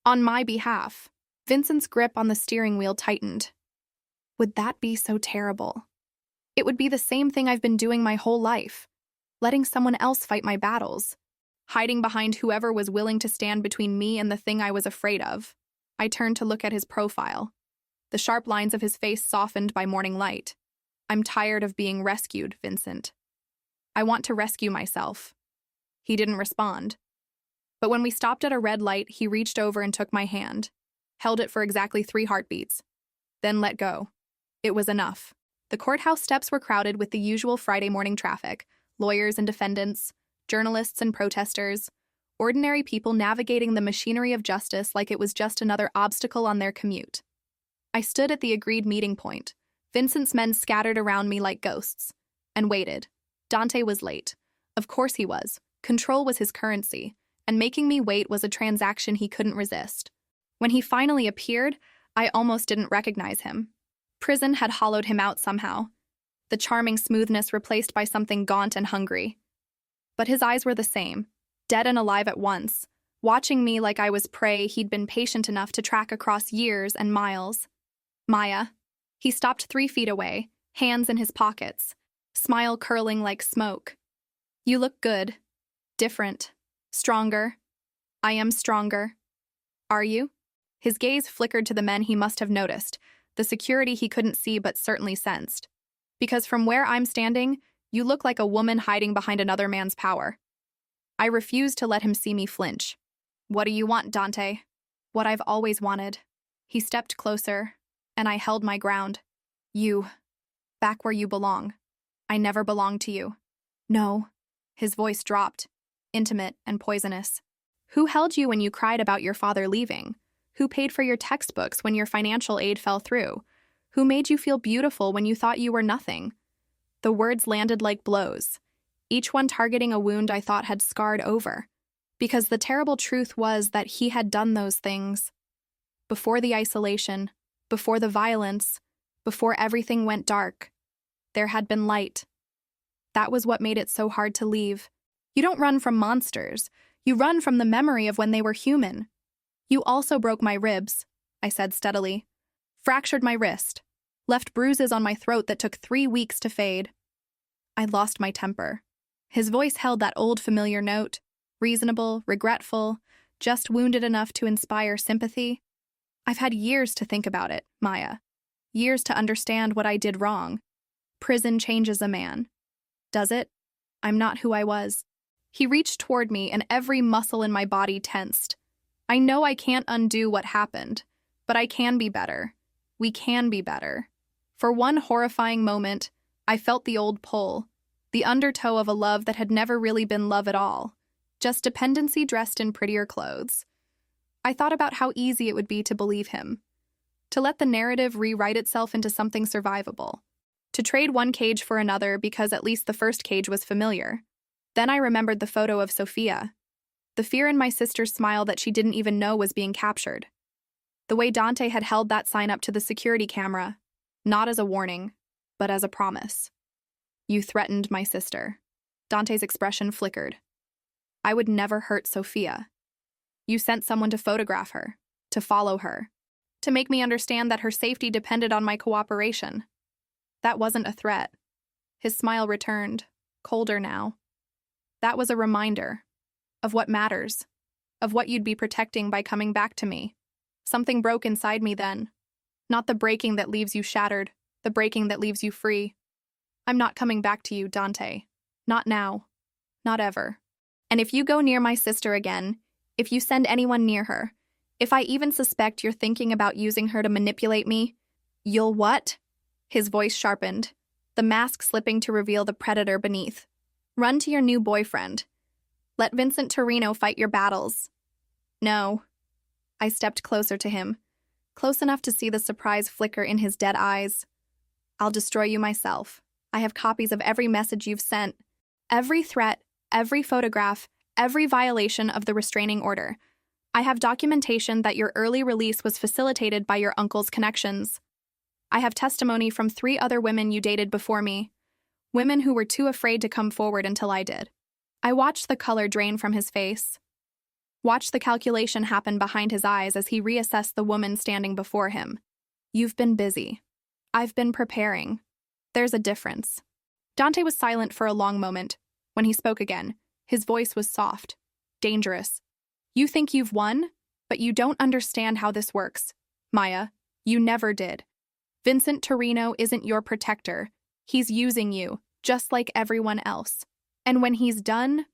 On my behalf. Vincent's grip on the steering wheel tightened. Would that be so terrible? It would be the same thing I've been doing my whole life. Letting someone else fight my battles. Hiding behind whoever was willing to stand between me and the thing I was afraid of. I turned to look at his profile. The sharp lines of his face softened by morning light. I'm tired of being rescued, Vincent. I want to rescue myself. He didn't respond. But when we stopped at a red light, he reached over and took my hand, held it for exactly 3 heartbeats, then let go. It was enough. The courthouse steps were crowded with the usual Friday morning traffic, lawyers and defendants, journalists and protesters, ordinary people navigating the machinery of justice like it was just another obstacle on their commute. I stood at the agreed meeting point. Vincent's men scattered around me like ghosts, and waited. Dante was late. Of course he was. Control was his currency, and making me wait was a transaction he couldn't resist. When he finally appeared, I almost didn't recognize him. Prison had hollowed him out somehow, the charming smoothness replaced by something gaunt and hungry. But his eyes were the same, dead and alive at once, watching me like I was prey he'd been patient enough to track across years and miles. Maya. He stopped 3 feet away, hands in his pockets, smile curling like smoke. You look good. Different. Stronger. I am stronger. Are you? His gaze flickered to the men he must have noticed, the security he couldn't see but certainly sensed. Because from where I'm standing, you look like a woman hiding behind another man's power. I refused to let him see me flinch. What do you want, Dante? What I've always wanted. He stepped closer, and I held my ground. You, back where you belong. I never belonged to you. No. His voice dropped, intimate and poisonous. Who held you when you cried about your father leaving? Who paid for your textbooks when your financial aid fell through? Who made you feel beautiful when you thought you were nothing? The words landed like blows, each one targeting a wound I thought had scarred over. Because the terrible truth was that he had done those things. Before the isolation, before the violence, before everything went dark, there had been light. That was what made it so hard to leave. You don't run from monsters. You run from the memory of when they were human. You also broke my ribs, I said steadily. Fractured my wrist. Left bruises on my throat that took 3 weeks to fade. I lost my temper. His voice held that old familiar note, reasonable, regretful, just wounded enough to inspire sympathy. I've had years to think about it, Maya. Years to understand what I did wrong. Prison changes a man. Does it? I'm not who I was. He reached toward me and every muscle in my body tensed. I know I can't undo what happened, but I can be better. We can be better. For one horrifying moment, I felt the old pull, the undertow of a love that had never really been love at all, just dependency dressed in prettier clothes. I thought about how easy it would be to believe him, to let the narrative rewrite itself into something survivable, to trade one cage for another because at least the first cage was familiar. Then I remembered the photo of Sophia, the fear in my sister's smile that she didn't even know was being captured. The way Dante had held that sign up to the security camera, not as a warning, but as a promise. You threatened my sister. Dante's expression flickered. I would never hurt Sophia. You sent someone to photograph her, to follow her, to make me understand that her safety depended on my cooperation. That wasn't a threat. His smile returned, colder now. That was a reminder of what matters, of what you'd be protecting by coming back to me. Something broke inside me then. Not the breaking that leaves you shattered, the breaking that leaves you free. I'm not coming back to you, Dante. Not now. Not ever. And if you go near my sister again, if you send anyone near her, if I even suspect you're thinking about using her to manipulate me, you'll what? His voice sharpened, the mask slipping to reveal the predator beneath. Run to your new boyfriend. Let Vincent Torino fight your battles. No. I stepped closer to him, close enough to see the surprise flicker in his dead eyes. I'll destroy you myself. I have copies of every message you've sent, every threat, every photograph, every violation of the restraining order. I have documentation that your early release was facilitated by your uncle's connections. I have testimony from 3 other women you dated before me, women who were too afraid to come forward until I did. I watched the color drain from his face, watched the calculation happen behind his eyes as he reassessed the woman standing before him. You've been busy. I've been preparing. There's a difference. Dante was silent for a long moment. When he spoke again, his voice was soft, dangerous. You think you've won, but you don't understand how this works. Maya, you never did. Vincent Torino isn't your protector. He's using you, just like everyone else. And when he's done,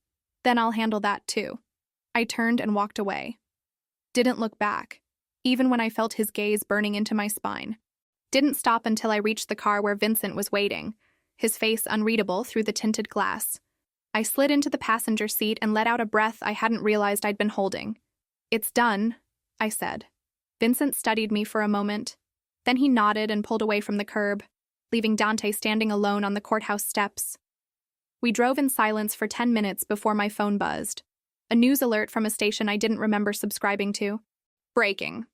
then I'll handle that too. I turned and walked away. Didn't look back, even when I felt his gaze burning into my spine. Didn't stop until I reached the car where Vincent was waiting, his face unreadable through the tinted glass. I slid into the passenger seat and let out a breath I hadn't realized I'd been holding. It's done, I said. Vincent studied me for a moment. Then he nodded and pulled away from the curb, leaving Dante standing alone on the courthouse steps. We drove in silence for 10 minutes before my phone buzzed. A news alert from a station I didn't remember subscribing to. Breaking.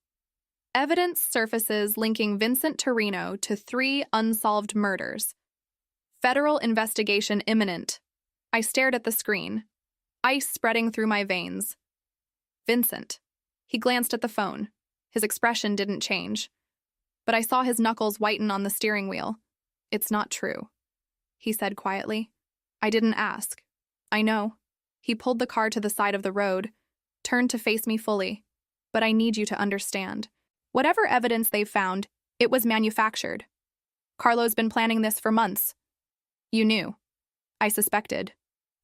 Evidence surfaces linking Vincent Torino to 3 unsolved murders. Federal investigation imminent. I stared at the screen, ice spreading through my veins. Vincent. He glanced at the phone. His expression didn't change. But I saw his knuckles whiten on the steering wheel. It's not true, he said quietly. I didn't ask. I know. He pulled the car to the side of the road, turned to face me fully. But I need you to understand. Whatever evidence they've found, it was manufactured. Carlo's been planning this for months. You knew. I suspected.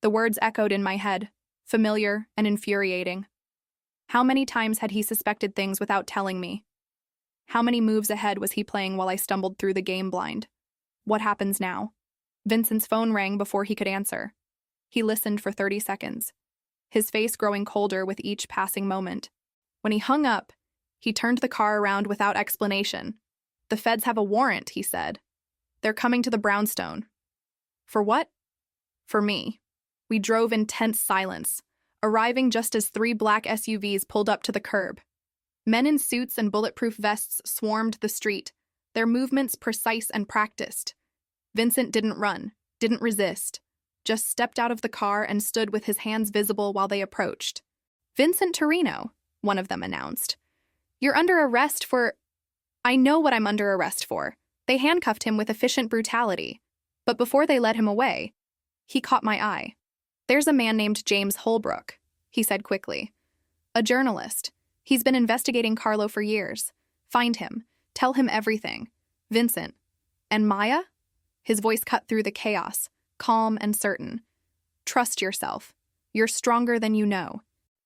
The words echoed in my head, familiar and infuriating. How many times had he suspected things without telling me? How many moves ahead was he playing while I stumbled through the game blind? What happens now? Vincent's phone rang before he could answer. He listened for 30 seconds, his face growing colder with each passing moment. When he hung up, he turned the car around without explanation. "The feds have a warrant," he said. "They're coming to the brownstone." "For what?" "For me." We drove in tense silence, arriving just as 3 black SUVs pulled up to the curb. Men in suits and bulletproof vests swarmed the street, their movements precise and practiced. Vincent didn't run, didn't resist, just stepped out of the car and stood with his hands visible while they approached. "Vincent Torino," one of them announced. "You're under arrest for—" "I know what I'm under arrest for." They handcuffed him with efficient brutality. But before they led him away, he caught my eye. "There's a man named James Holbrook," he said quickly. "A journalist. He's been investigating Carlo for years. Find him. Tell him everything. Vincent." "And Maya?" His voice cut through the chaos, calm and certain. "Trust yourself. You're stronger than you know."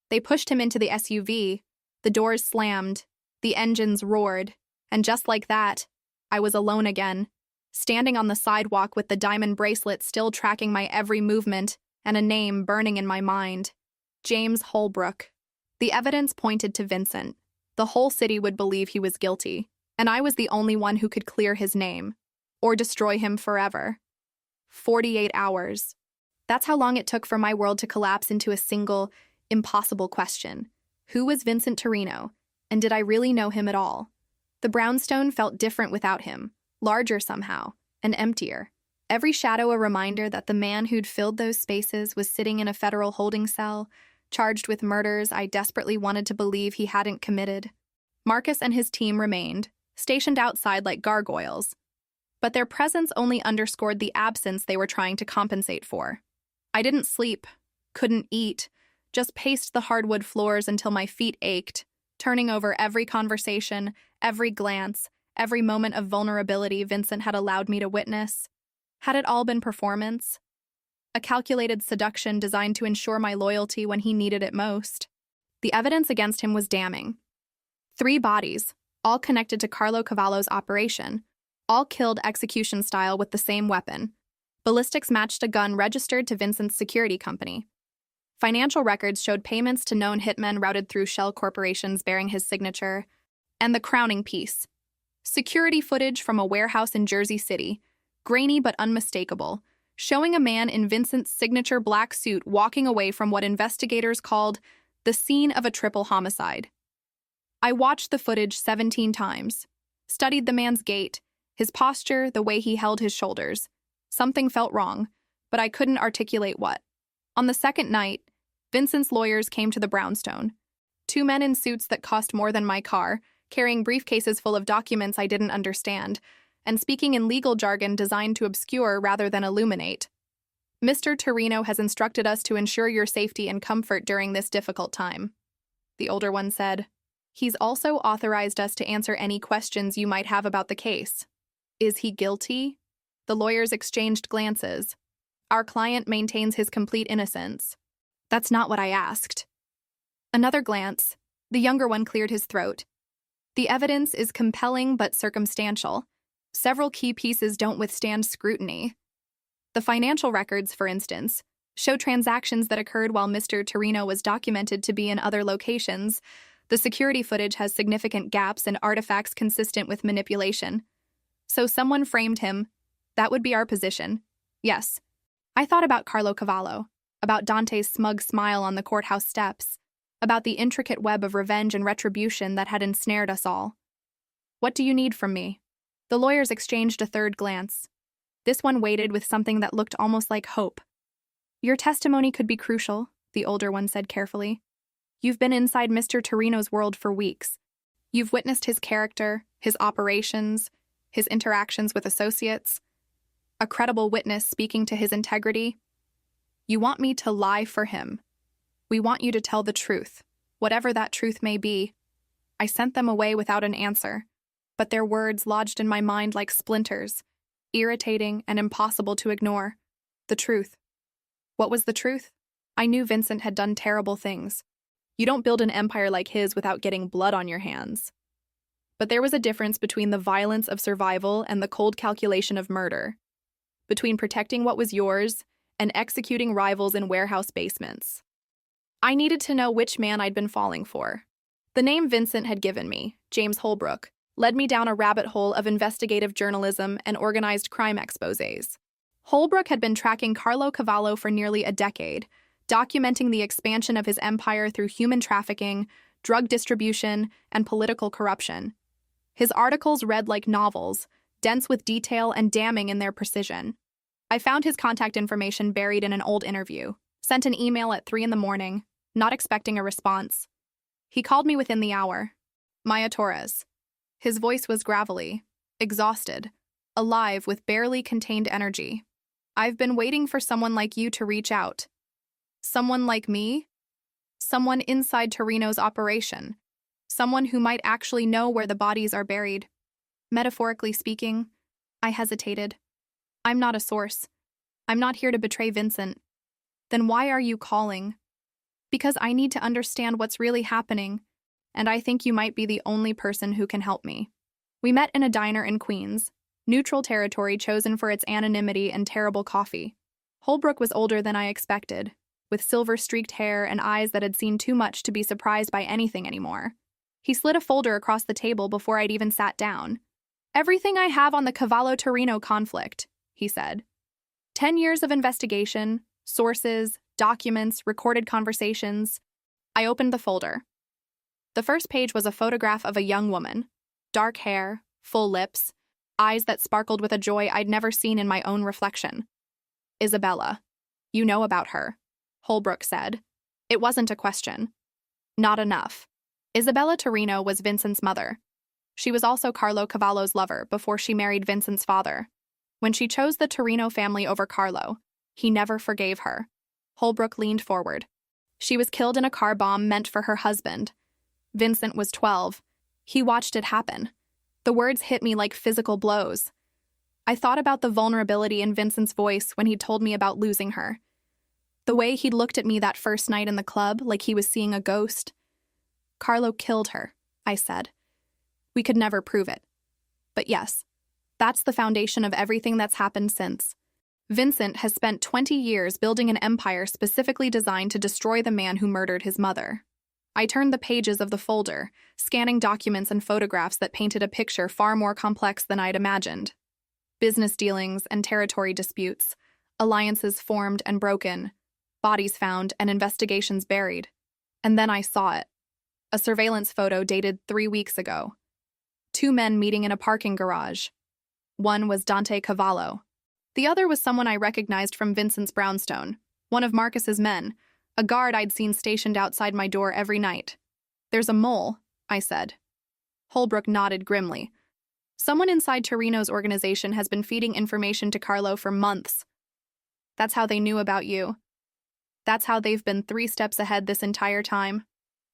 They pushed him into the SUV. The doors slammed. The engines roared. And just like that, I was alone again, standing on the sidewalk with the diamond bracelet still tracking my every movement and a name burning in my mind. James Holbrook. The evidence pointed to Vincent. The whole city would believe he was guilty, and I was the only one who could clear his name, or destroy him forever. 48 hours. That's how long it took for my world to collapse into a single, impossible question. Who was Vincent Torino, and did I really know him at all? The brownstone felt different without him, larger somehow, and emptier. Every shadow a reminder that the man who'd filled those spaces was sitting in a federal holding cell, charged with murders I desperately wanted to believe he hadn't committed. Marcus and his team remained, stationed outside like gargoyles, but their presence only underscored the absence they were trying to compensate for. I didn't sleep, couldn't eat, just paced the hardwood floors until my feet ached, turning over every conversation, every glance, every moment of vulnerability Vincent had allowed me to witness. Had it all been performance? A calculated seduction designed to ensure my loyalty when he needed it most? The evidence against him was damning. 3 bodies, all connected to Carlo Cavallo's operation, all killed execution style with the same weapon. Ballistics matched a gun registered to Vincent's security company. Financial records showed payments to known hitmen routed through shell corporations bearing his signature. And the crowning piece: security footage from a warehouse in Jersey City, grainy but unmistakable, showing a man in Vincent's signature black suit walking away from what investigators called the scene of a triple homicide. I watched the footage 17 times, studied the man's gait, his posture, the way he held his shoulders. Something felt wrong, but I couldn't articulate what. On the second night, Vincent's lawyers came to the brownstone. 2 men in suits that cost more than my car, carrying briefcases full of documents I didn't understand, and speaking in legal jargon designed to obscure rather than illuminate. "Mr. Torino has instructed us to ensure your safety and comfort during this difficult time," the older one said. "He's also authorized us to answer any questions you might have about the case." "Is he guilty?" The lawyers exchanged glances. "Our client maintains his complete innocence." "That's not what I asked." Another glance. The younger one cleared his throat. "The evidence is compelling but circumstantial. Several key pieces don't withstand scrutiny. The financial records, for instance, show transactions that occurred while Mr. Torino was documented to be in other locations. The security footage has significant gaps and artifacts consistent with manipulation. So someone framed him. That would be our position. Yes. I thought about Carlo Cavallo, about Dante's smug smile on the courthouse steps, about the intricate web of revenge and retribution that had ensnared us all. "What do you need from me?" The lawyers exchanged a third glance. This one waited with something that looked almost like hope. "Your testimony could be crucial," the older one said carefully. "You've been inside Mr. Torino's world for weeks. You've witnessed his character, his operations, his interactions with associates. A credible witness speaking to his integrity. You want me to lie for him. We want you to tell the truth, whatever that truth may be." I sent them away without an answer, but their words lodged in my mind like splinters, irritating and impossible to ignore. The truth. What was the truth? I knew Vincent had done terrible things. You don't build an empire like his without getting blood on your hands. But there was a difference between the violence of survival and the cold calculation of murder, between protecting what was yours and executing rivals in warehouse basements. I needed to know which man I'd been falling for. The name Vincent had given me, James Holbrook, led me down a rabbit hole of investigative journalism and organized crime exposés. Holbrook had been tracking Carlo Cavallo for nearly a decade, documenting the expansion of his empire through human trafficking, drug distribution, and political corruption. His articles read like novels, dense with detail and damning in their precision. I found his contact information buried in an old interview, sent an email at 3 a.m, not expecting a response. He called me within the hour. Maya Torres. His voice was gravelly, exhausted, alive with barely contained energy. I've been waiting for someone like you to reach out. Someone like me? Someone inside Torino's operation. Someone who might actually know where the bodies are buried. Metaphorically speaking, I hesitated. I'm not a source. I'm not here to betray Vincent. Then why are you calling? Because I need to understand what's really happening, and I think you might be the only person who can help me. We met in a diner in Queens, neutral territory chosen for its anonymity and terrible coffee. Holbrook was older than I expected, with silver-streaked hair and eyes that had seen too much to be surprised by anything anymore. He slid a folder across the table before I'd even sat down. "Everything I have on the Cavallo-Torino conflict," he said. 10 years of investigation, sources, documents, recorded conversations. I opened the folder. The first page was a photograph of a young woman. Dark hair, full lips, eyes that sparkled with a joy I'd never seen in my own reflection. "Isabella. You know about her," Holbrook said. It wasn't a question. Not enough. Isabella Torino was Vincent's mother. She was also Carlo Cavallo's lover before she married Vincent's father. When she chose the Torino family over Carlo, he never forgave her. Holbrook leaned forward. She was killed in a car bomb meant for her husband. Vincent was 12. He watched it happen. The words hit me like physical blows. I thought about the vulnerability in Vincent's voice when he told me about losing her. The way he'd looked at me that first night in the club like he was seeing a ghost. "Carlo killed her," I said. "We could never prove it. But yes, that's the foundation of everything that's happened since. Vincent has spent 20 years building an empire specifically designed to destroy the man who murdered his mother." I turned the pages of the folder, scanning documents and photographs that painted a picture far more complex than I'd imagined. Business dealings and territory disputes, alliances formed and broken, bodies found and investigations buried. And then I saw it. A surveillance photo dated 3 weeks ago. 2 men meeting in a parking garage. One was Dante Cavallo. The other was someone I recognized from Vincent's brownstone, one of Marcus's men, a guard I'd seen stationed outside my door every night. "There's a mole," I said. Holbrook nodded grimly. "Someone inside Torino's organization has been feeding information to Carlo for months. That's how they knew about you. That's how they've been 3 steps ahead this entire time.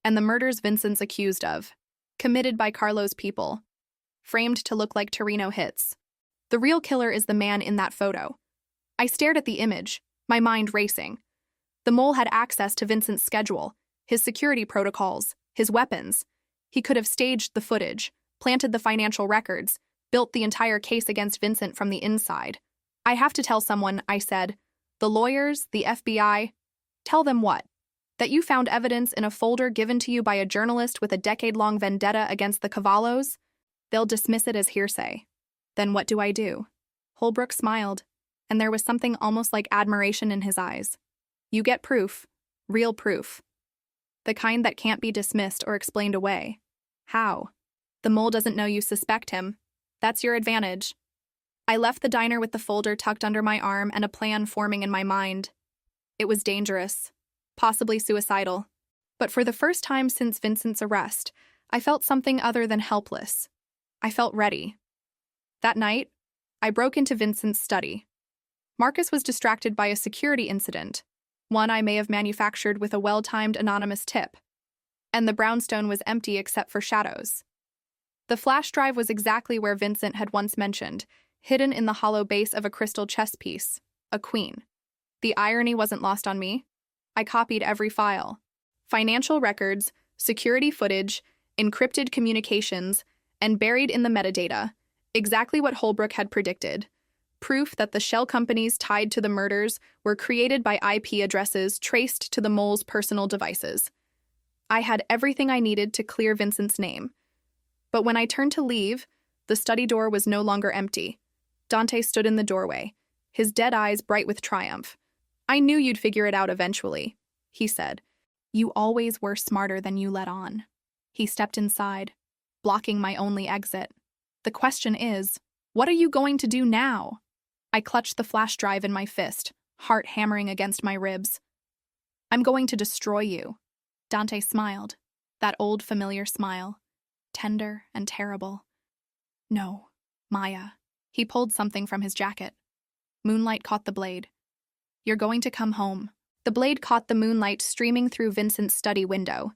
And the murders Vincent's accused of, committed by Carlo's people, framed to look like Torino hits. The real killer is the man in that photo." I stared at the image, my mind racing. The mole had access to Vincent's schedule, his security protocols, his weapons. He could have staged the footage, planted the financial records, built the entire case against Vincent from the inside. "I have to tell someone," I said. "The lawyers, the FBI. Tell them what? That you found evidence in a folder given to you by a journalist with a decade-long vendetta against the Cavallos? They'll dismiss it as hearsay. Then what do I do?" Holbrook smiled, and there was something almost like admiration in his eyes. "You get proof, real proof. The kind that can't be dismissed or explained away." "How?" "The mole doesn't know you suspect him. That's your advantage." I left the diner with the folder tucked under my arm and a plan forming in my mind. It was dangerous, possibly suicidal. But for the first time since Vincent's arrest, I felt something other than helpless. I felt ready. That night, I broke into Vincent's study. Marcus was distracted by a security incident, one I may have manufactured with a well-timed anonymous tip. And the brownstone was empty except for shadows. The flash drive was exactly where Vincent had once mentioned, hidden in the hollow base of a crystal chess piece, a queen. The irony wasn't lost on me. I copied every file. Financial records, security footage, encrypted communications, And buried in the metadata, exactly what Holbrook had predicted. Proof that the shell companies tied to the murders were created by IP addresses traced to the mole's personal devices. I had everything I needed to clear Vincent's name. But when I turned to leave, the study door was no longer empty. Dante stood in the doorway, his dead eyes bright with triumph. "I knew you'd figure it out eventually," he said. "You always were smarter than you let on." He stepped inside, blocking my only exit. "The question is, what are you going to do now?" I clutched the flash drive in my fist, heart hammering against my ribs. "I'm going to destroy you." Dante smiled, that old familiar smile, tender and terrible. "No, Maya." He pulled something from his jacket. Moonlight caught the blade. "You're going to come home." The blade caught the moonlight streaming through Vincent's study window,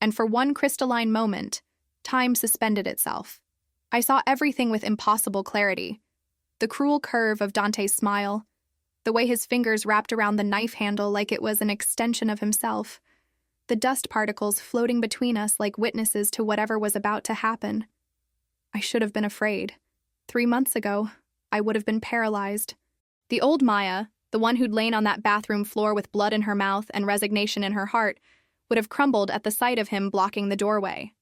and for one crystalline moment, time suspended itself. I saw everything with impossible clarity. The cruel curve of Dante's smile, the way his fingers wrapped around the knife handle like it was an extension of himself, the dust particles floating between us like witnesses to whatever was about to happen. I should have been afraid. 3 months ago, I would have been paralyzed. The old Maya, the one who'd lain on that bathroom floor with blood in her mouth and resignation in her heart, would have crumbled at the sight of him blocking the doorway.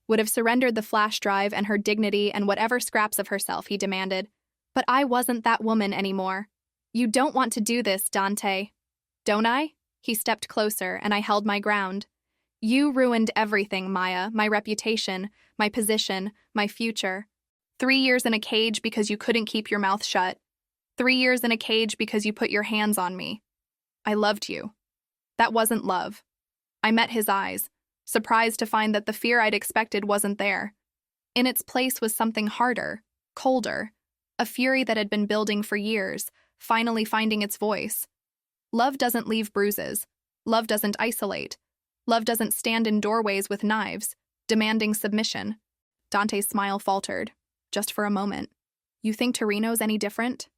Would have surrendered the flash drive and her dignity and whatever scraps of herself he demanded. But I wasn't that woman anymore. "You don't want to do this, Dante." "Don't I?" He stepped closer, and I held my ground. "You ruined everything, Maya, my reputation, my position, my future. 3 years in a cage because you couldn't keep your mouth shut. 3 years in a cage because you put your hands on me. I loved you." That wasn't love. I met his eyes, surprised to find that the fear I'd expected wasn't there. In its place was something harder, colder, a fury that had been building for years, finally finding its voice. Love doesn't leave bruises. Love doesn't isolate. Love doesn't stand in doorways with knives, demanding submission. Dante's smile faltered, just for a moment. "You think Torino's any different?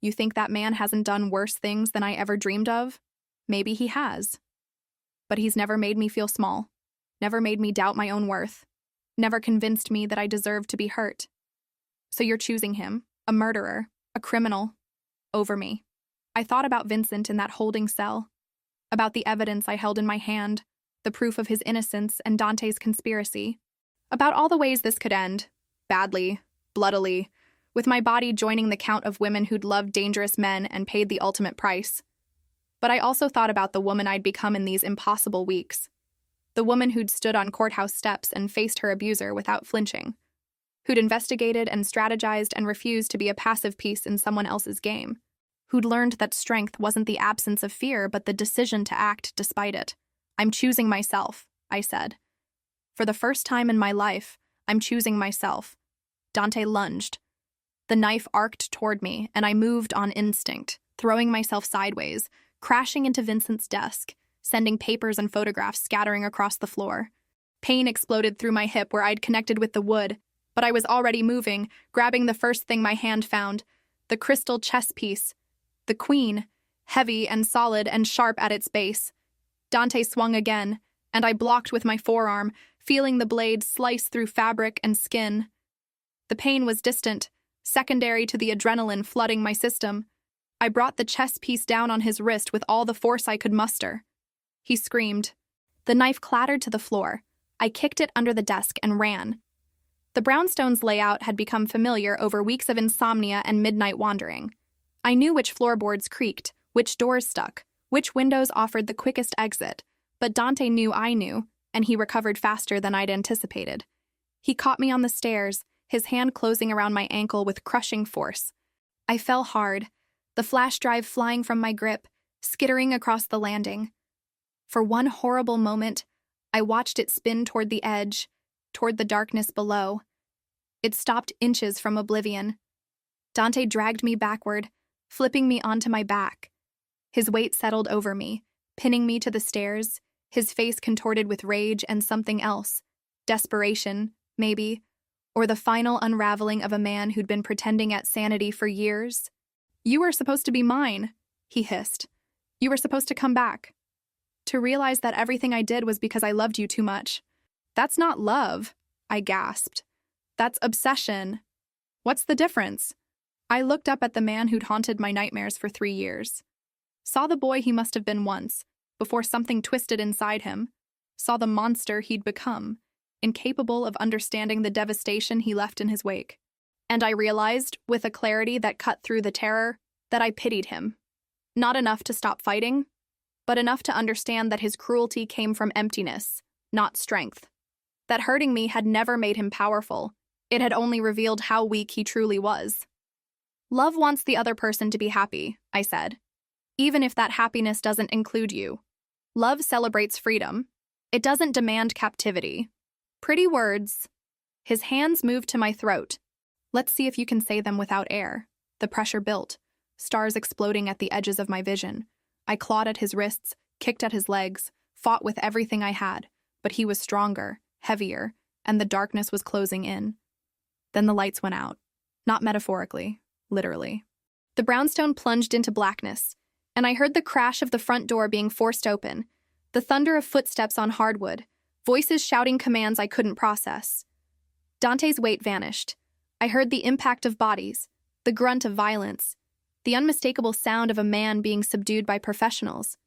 You think that man hasn't done worse things than I ever dreamed of? Maybe he has. But he's never made me feel small, never made me doubt my own worth, never convinced me that I deserved to be hurt. So you're choosing him, a murderer, a criminal, over me." I thought about Vincent in that holding cell, about the evidence I held in my hand, the proof of his innocence and Dante's conspiracy, about all the ways this could end, badly, bloodily, with my body joining the count of women who'd loved dangerous men and paid the ultimate price. But I also thought about the woman I'd become in these impossible weeks, the woman who'd stood on courthouse steps and faced her abuser without flinching, who'd investigated and strategized and refused to be a passive piece in someone else's game, who'd learned that strength wasn't the absence of fear but the decision to act despite it. "I'm choosing myself," I said. "For the first time in my life, I'm choosing myself." Dante lunged. The knife arced toward me, and I moved on instinct, throwing myself sideways, crashing into Vincent's desk, sending papers and photographs scattering across the floor. Pain exploded through my hip where I'd connected with the wood, but I was already moving, grabbing the first thing my hand found, the crystal chess piece, the queen, heavy and solid and sharp at its base. Dante swung again, and I blocked with my forearm, feeling the blade slice through fabric and skin. The pain was distant, secondary to the adrenaline flooding my system. I brought the chess piece down on his wrist with all the force I could muster. He screamed. The knife clattered to the floor. I kicked it under the desk and ran. The brownstone's layout had become familiar over weeks of insomnia and midnight wandering. I knew which floorboards creaked, which doors stuck, which windows offered the quickest exit, but Dante knew I knew, and he recovered faster than I'd anticipated. He caught me on the stairs, his hand closing around my ankle with crushing force. I fell hard, the flash drive flying from my grip, skittering across the landing. For one horrible moment, I watched it spin toward the edge, toward the darkness below. It stopped inches from oblivion. Dante dragged me backward, flipping me onto my back. His weight settled over me, pinning me to the stairs, his face contorted with rage and something else. Desperation, maybe, or the final unraveling of a man who'd been pretending at sanity for years. "You were supposed to be mine," he hissed. "You were supposed to come back. To realize that everything I did was because I loved you too much." "That's not love," I gasped. That's obsession. What's the difference? I looked up at the man who'd haunted my nightmares for 3 years. Saw the boy he must have been once, before something twisted inside him. Saw the monster he'd become, incapable of understanding the devastation he left in his wake. And I realized, with a clarity that cut through the terror, that I pitied him. Not enough to stop fighting, but enough to understand that his cruelty came from emptiness, not strength. That hurting me had never made him powerful. It had only revealed how weak he truly was. Love wants the other person to be happy, I said. Even if that happiness doesn't include you. Love celebrates freedom. It doesn't demand captivity. Pretty words. His hands moved to my throat. Let's see if you can say them without air. The pressure built, stars exploding at the edges of my vision. I clawed at his wrists, kicked at his legs, fought with everything I had, but he was stronger, heavier, and the darkness was closing in. Then the lights went out. Not metaphorically, literally. The brownstone plunged into blackness, and I heard the crash of the front door being forced open, the thunder of footsteps on hardwood, voices shouting commands I couldn't process. Dante's weight vanished. I heard the impact of bodies, the grunt of violence, the unmistakable sound of a man being subdued by professionals.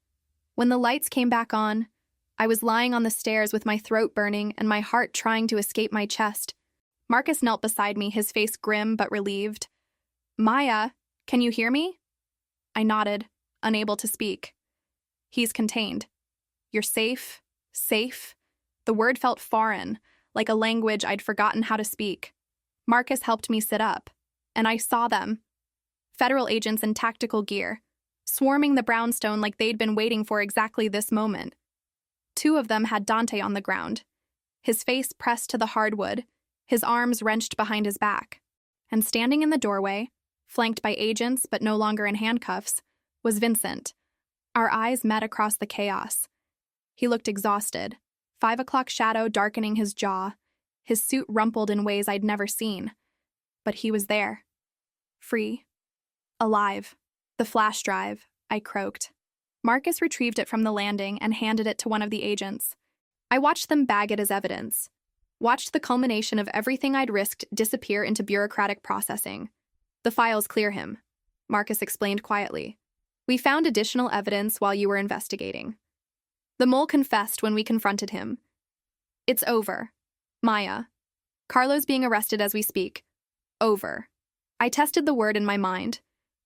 When the lights came back on, I was lying on the stairs with my throat burning and my heart trying to escape my chest. Marcus knelt beside me, his face grim but relieved. "Maya, can you hear me?" I nodded, unable to speak. "He's contained." "You're safe? Safe?" The word felt foreign, like a language I'd forgotten how to speak. Marcus helped me sit up, and I saw them. Federal agents in tactical gear, swarming the brownstone like they'd been waiting for exactly this moment. 2 of them had Dante on the ground, his face pressed to the hardwood, his arms wrenched behind his back. And standing in the doorway, flanked by agents but no longer in handcuffs, was Vincent. Our eyes met across the chaos. He looked exhausted, 5 o'clock shadow darkening his jaw, his suit rumpled in ways I'd never seen. But he was there. Free. Alive. "The flash drive," I croaked. Marcus retrieved it from the landing and handed it to one of the agents. I watched them bag it as evidence. Watched the culmination of everything I'd risked disappear into bureaucratic processing. "The files clear him," Marcus explained quietly. "We found additional evidence while you were investigating." The mole confessed when we confronted him. "It's over. Maya. Carlo's being arrested as we speak. Over." I tested the word in my mind,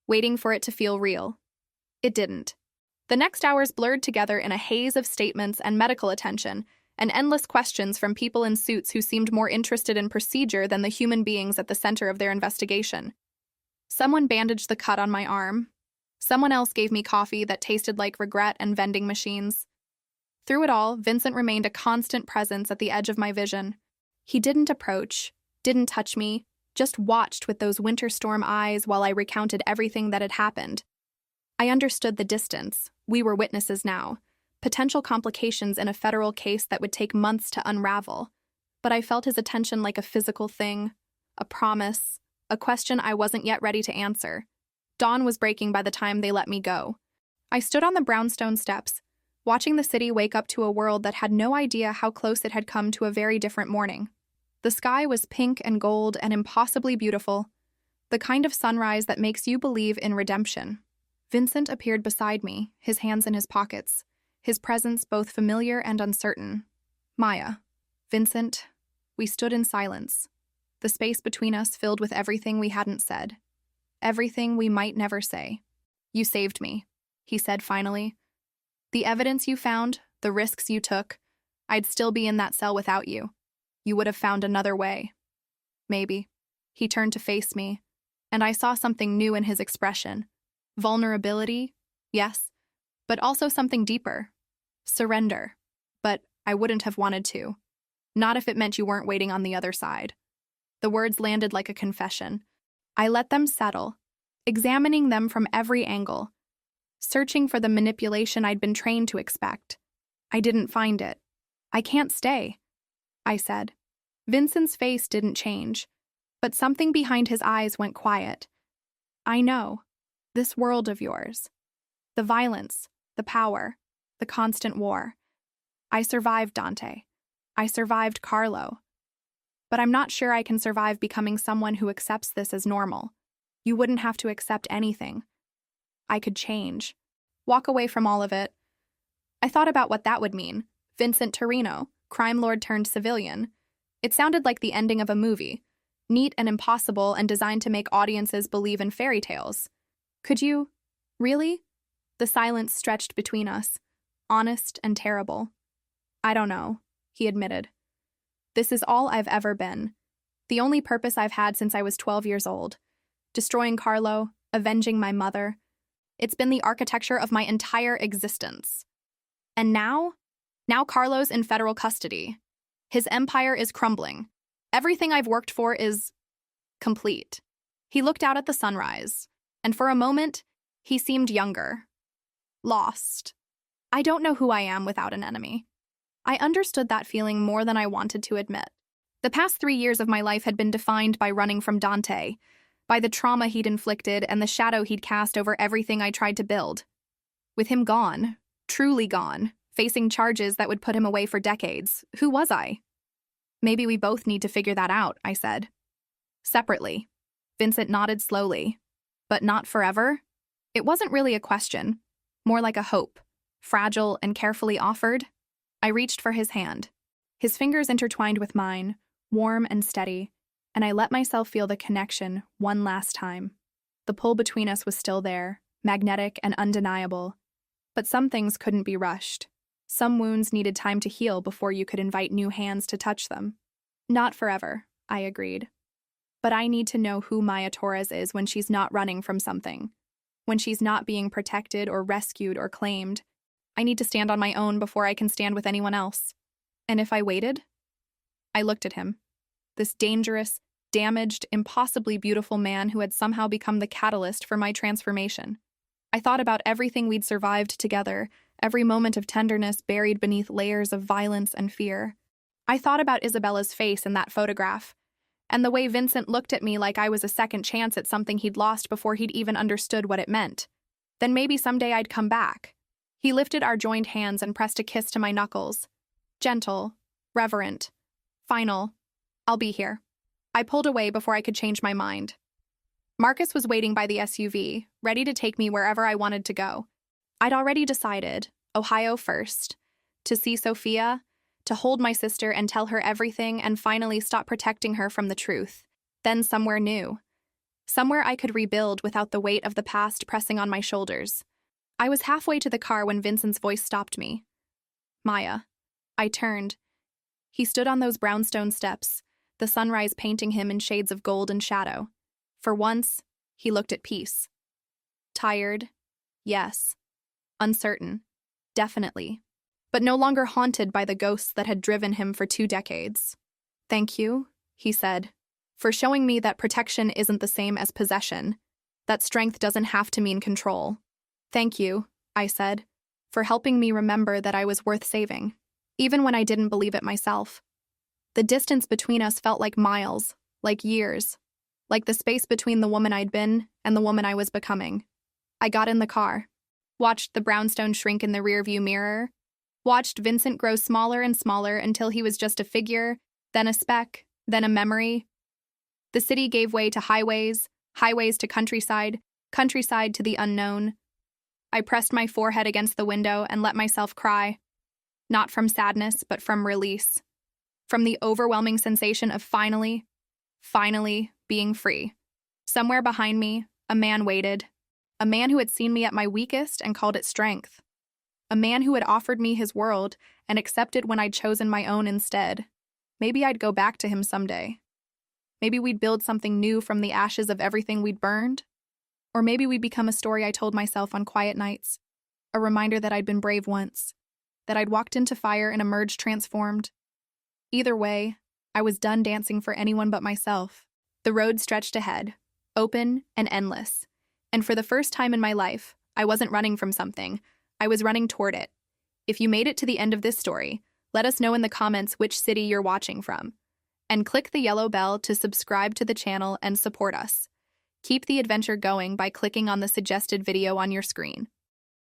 waiting for it to feel real. It didn't. The next hours blurred together in a haze of statements and medical attention, and endless questions from people in suits who seemed more interested in procedure than the human beings at the center of their investigation. Someone bandaged the cut on my arm. Someone else gave me coffee that tasted like regret and vending machines. Through it all, Vincent remained a constant presence at the edge of my vision. He didn't approach, didn't touch me, just watched with those winter storm eyes while I recounted everything that had happened. I understood the distance. We were witnesses now. Potential complications in a federal case that would take months to unravel. But I felt his attention like a physical thing, a promise, a question I wasn't yet ready to answer. Dawn was breaking by the time they let me go. I stood on the brownstone steps, watching the city wake up to a world that had no idea how close it had come to a very different morning. The sky was pink and gold and impossibly beautiful, the kind of sunrise that makes you believe in redemption. Vincent appeared beside me, his hands in his pockets, his presence both familiar and uncertain. "Maya." "Vincent." We stood in silence, the space between us filled with everything we hadn't said, everything we might never say. "You saved me," he said finally. "The evidence you found, the risks you took, I'd still be in that cell without you. You would have found another way." "Maybe." He turned to face me, and I saw something new in his expression. Vulnerability, yes, but also something deeper. Surrender. But I wouldn't have wanted to. Not if it meant you weren't waiting on the other side. The words landed like a confession. I let them settle, examining them from every angle, searching for the manipulation I'd been trained to expect. I didn't find it. "I can't stay," I said. Vincent's face didn't change, but something behind his eyes went quiet. "I know. This world of yours. The violence, the power, the constant war. I survived Dante. I survived Carlo. But I'm not sure I can survive becoming someone who accepts this as normal. You wouldn't have to accept anything. I could change. Walk away from all of it. I thought about what that would mean. Vincent Torino, crime lord turned civilian. It sounded like the ending of a movie. Neat and impossible and designed to make audiences believe in fairy tales. Could you? Really? The silence stretched between us. Honest and terrible. I don't know, he admitted. This is all I've ever been. The only purpose I've had since I was 12 years old. Destroying Carlo, avenging my mother. It's been the architecture of my entire existence. And now? Now Carlo's in federal custody. His empire is crumbling. Everything I've worked for is complete. He looked out at the sunrise, and for a moment, he seemed younger. Lost. I don't know who I am without an enemy. I understood that feeling more than I wanted to admit. The past 3 years of my life had been defined by running from Dante, by the trauma he'd inflicted and the shadow he'd cast over everything I tried to build. With him gone, truly gone, facing charges that would put him away for decades, who was I? Maybe we both need to figure that out, I said. Separately. Vincent nodded slowly. But not forever? It wasn't really a question, more like a hope, fragile and carefully offered. I reached for his hand. His fingers intertwined with mine, warm and steady, and I let myself feel the connection one last time. The pull between us was still there, magnetic and undeniable. But some things couldn't be rushed. Some wounds needed time to heal before you could invite new hands to touch them. Not forever, I agreed. But I need to know who Maya Torres is when she's not running from something. When she's not being protected or rescued or claimed. I need to stand on my own before I can stand with anyone else. And if I waited? I looked at him. This dangerous, damaged, impossibly beautiful man who had somehow become the catalyst for my transformation. I thought about everything we'd survived together, every moment of tenderness buried beneath layers of violence and fear. I thought about Isabella's face in that photograph, and the way Vincent looked at me like I was a second chance at something he'd lost before he'd even understood what it meant. Then maybe someday I'd come back. He lifted our joined hands and pressed a kiss to my knuckles. Gentle, reverent, final. I'll be here. I pulled away before I could change my mind. Marcus was waiting by the SUV, ready to take me wherever I wanted to go. I'd already decided, Ohio first, to see Sophia, to hold my sister and tell her everything and finally stop protecting her from the truth. Then somewhere new. Somewhere I could rebuild without the weight of the past pressing on my shoulders. I was halfway to the car when Vincent's voice stopped me. Maya. I turned. He stood on those brownstone steps, the sunrise painting him in shades of gold and shadow. For once, he looked at peace. Tired, yes. Uncertain, definitely. But no longer haunted by the ghosts that had driven him for 2 decades. Thank you, he said, for showing me that protection isn't the same as possession, that strength doesn't have to mean control. Thank you, I said, for helping me remember that I was worth saving, even when I didn't believe it myself. The distance between us felt like miles, like years, like the space between the woman I'd been and the woman I was becoming. I got in the car, watched the brownstone shrink in the rearview mirror, watched Vincent grow smaller and smaller until he was just a figure, then a speck, then a memory. The city gave way to highways, highways to countryside, countryside to the unknown. I pressed my forehead against the window and let myself cry. Not from sadness, but from release. From the overwhelming sensation of finally being free. Somewhere behind me, a man waited. A man who had seen me at my weakest and called it strength. A man who had offered me his world and accepted when I'd chosen my own instead. Maybe I'd go back to him someday. Maybe we'd build something new from the ashes of everything we'd burned. Or maybe we'd become a story I told myself on quiet nights. A reminder that I'd been brave once. That I'd walked into fire and emerged transformed. Either way, I was done dancing for anyone but myself. The road stretched ahead, open and endless. And for the first time in my life, I wasn't running from something. I was running toward it. If you made it to the end of this story, let us know in the comments which city you're watching from. And click the yellow bell to subscribe to the channel and support us. Keep the adventure going by clicking on the suggested video on your screen.